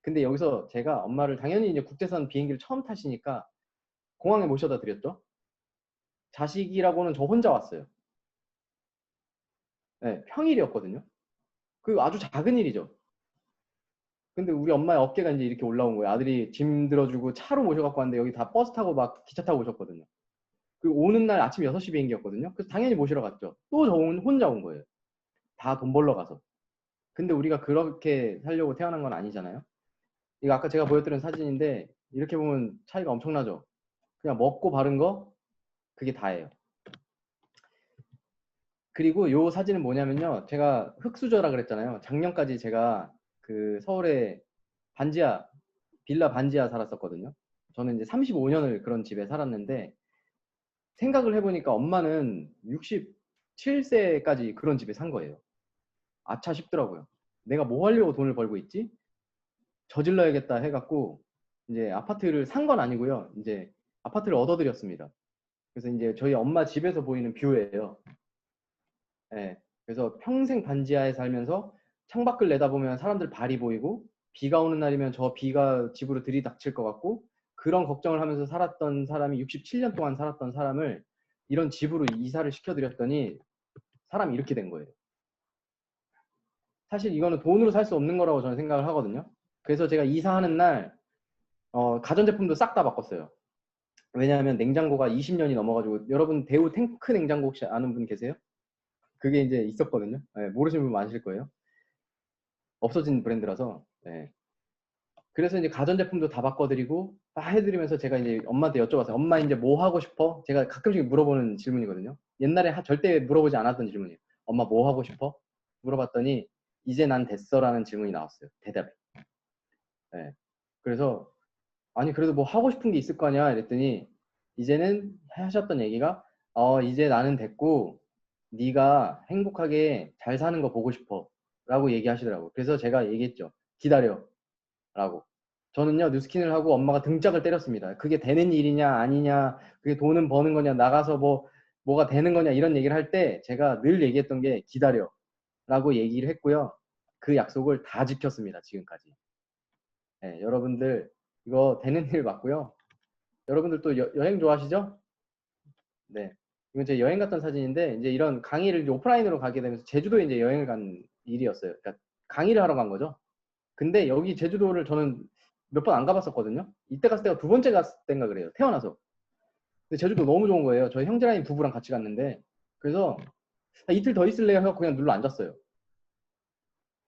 근데 여기서 제가 엄마를 당연히 이제 국제선 비행기를 처음 타시니까 공항에 모셔다 드렸죠. 자식이라고는 저 혼자 왔어요. 네, 평일이었거든요. 그 아주 작은 일이죠. 근데 우리 엄마의 어깨가 이제 이렇게 올라온 거예요. 아들이 짐 들어주고 차로 모셔갖고 왔는데 여기 다 버스 타고 막 기차 타고 오셨거든요. 그리고 오는 날 아침 6시 비행기였거든요. 그래서 당연히 모시러 갔죠. 또 저 혼자 온 거예요. 다 돈 벌러 가서. 근데 우리가 그렇게 살려고 태어난 건 아니잖아요. 이거 아까 제가 보여드린 사진인데 이렇게 보면 차이가 엄청나죠. 그냥 먹고 바른 거 그게 다예요. 그리고 요 사진은 뭐냐면요. 제가 흙수저라 그랬잖아요. 작년까지 제가 그 서울에 반지하 빌라 반지하 살았었거든요. 저는 이제 35년을 그런 집에 살았는데 생각을 해보니까 엄마는 67세까지 그런 집에 산 거예요. 아차 싶더라고요. 내가 뭐 하려고 돈을 벌고 있지? 저질러야겠다 해갖고 이제 아파트를 산 건 아니고요. 이제 아파트를 얻어드렸습니다. 그래서 이제 저희 엄마 집에서 보이는 뷰예요. 네. 그래서 평생 반지하에 살면서 창밖을 내다보면 사람들 발이 보이고 비가 오는 날이면 저 비가 집으로 들이닥칠 것 같고 그런 걱정을 하면서 살았던 사람이 67년 동안 살았던 사람을 이런 집으로 이사를 시켜드렸더니 사람이 이렇게 된 거예요. 사실 이거는 돈으로 살 수 없는 거라고 저는 생각을 하거든요. 그래서 제가 이사하는 날 가전제품도 싹 다 바꿨어요. 왜냐하면 냉장고가 20년이 넘어가지고 여러분 대우 탱크 냉장고 혹시 아는 분 계세요? 그게 이제 있었거든요. 네, 모르시는 분 많으실 거예요. 없어진 브랜드라서. 네. 그래서 이제 가전제품도 다 바꿔드리고 다 해드리면서 제가 이제 엄마한테 여쭤봤어요. 엄마 이제 뭐 하고 싶어? 제가 가끔씩 물어보는 질문이거든요. 옛날에 절대 물어보지 않았던 질문이에요. 엄마 뭐 하고 싶어? 물어봤더니 이제 난 됐어라는 질문이 나왔어요. 대답에. 네. 그래서 아니 그래도 뭐 하고 싶은 게 있을 거 아니야 이랬더니 이제는 하셨던 얘기가 이제 나는 됐고 네가 행복하게 잘 사는 거 보고 싶어 라고 얘기하시더라고요. 그래서 제가 얘기했죠. 기다려 라고. 저는요 뉴스킨을 하고 엄마가 등짝을 때렸습니다. 그게 되는 일이냐 아니냐 그게 돈은 버는 거냐 나가서 뭐가 되는 거냐 이런 얘기를 할 때 제가 늘 얘기했던 게 기다려 라고 얘기를 했고요. 그 약속을 다 지켰습니다. 지금까지. 네, 여러분들 이거 되는 일 맞고요. 여러분들 또 여행 좋아하시죠? 네. 이건 제 여행 갔던 사진인데 이제 이런 강의를 이제 오프라인으로 가게 되면서 제주도에 이제 여행을 간 일이었어요. 그러니까 강의를 하러 간 거죠. 근데 여기 제주도를 저는 몇 번 안 가봤었거든요. 이때 갔을 때가 2번째 갔을 때인가 그래요. 태어나서. 근데 제주도 너무 좋은 거예요. 저희 형제라인 부부랑 같이 갔는데 그래서 이틀 더 있을래요 해서 그냥 눌러 앉았어요.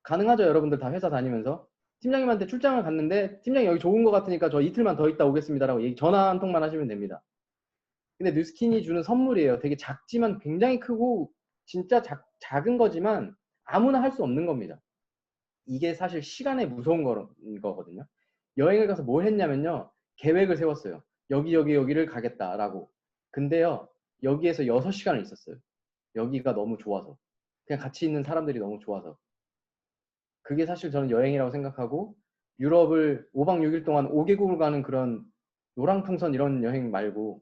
가능하죠, 여러분들 다 회사 다니면서. 팀장님한테 출장을 갔는데 팀장님 여기 좋은 거 같으니까 저 이틀만 더 있다 오겠습니다라고 전화 한 통만 하시면 됩니다. 근데 뉴스킨이 주는 선물이에요. 되게 작지만 굉장히 크고 진짜 작은 거지만 아무나 할 수 없는 겁니다. 이게 사실 시간의 무서운 거거든요. 여행을 가서 뭘 했냐면요. 계획을 세웠어요. 여기를 가겠다라고. 근데요. 여기에서 6시간을 있었어요. 여기가 너무 좋아서. 그냥 같이 있는 사람들이 너무 좋아서. 그게 사실 저는 여행이라고 생각하고 유럽을 5박 6일 동안 5개국을 가는 그런 노랑풍선 이런 여행 말고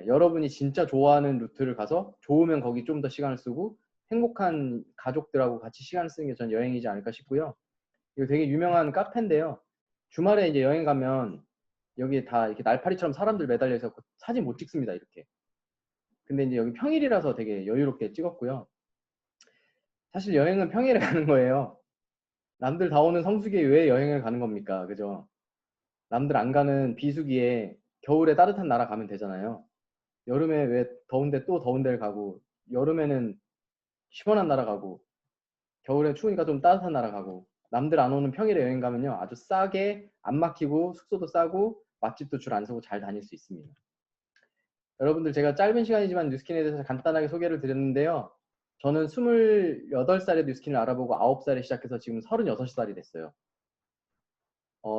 여러분이 진짜 좋아하는 루트를 가서 좋으면 거기 좀 더 시간을 쓰고 행복한 가족들하고 같이 시간을 쓰는 게 전 여행이지 않을까 싶고요. 이거 되게 유명한 카페인데요. 주말에 이제 여행 가면 여기 다 이렇게 날파리처럼 사람들 매달려 있어서 사진 못 찍습니다. 이렇게. 근데 이제 여기 평일이라서 되게 여유롭게 찍었고요. 사실 여행은 평일에 가는 거예요. 남들 다 오는 성수기에 왜 여행을 가는 겁니까? 그죠? 남들 안 가는 비수기에 겨울에 따뜻한 나라 가면 되잖아요. 여름에 왜 더운데 또 더운 데를 가고, 여름에는 시원한 나라 가고, 겨울에 추우니까 좀 따뜻한 나라 가고, 남들 안 오는 평일에 여행 가면요, 아주 싸게 안 막히고 숙소도 싸고 맛집도 줄 안 서고 잘 다닐 수 있습니다. 여러분들, 제가 짧은 시간이지만 뉴스킨에 대해서 간단하게 소개를 드렸는데요. 저는 28살에 뉴스킨을 알아보고 9살에 시작해서 지금 36살이 됐어요.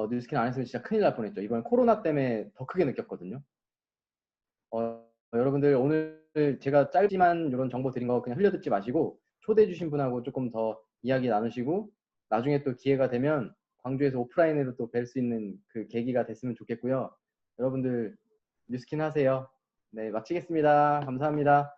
뉴스킨 안 했으면 진짜 큰일 날 뻔했죠. 이번 코로나 때문에 더 크게 느꼈거든요. 여러분들, 오늘 제가 짧지만 이런 정보 드린 거 그냥 흘려듣지 마시고 초대해 주신 분하고 조금 더 이야기 나누시고, 나중에 또 기회가 되면 광주에서 오프라인으로 또 뵐 수 있는 그 계기가 됐으면 좋겠고요. 여러분들 뉴스킨 하세요. 네, 마치겠습니다. 감사합니다.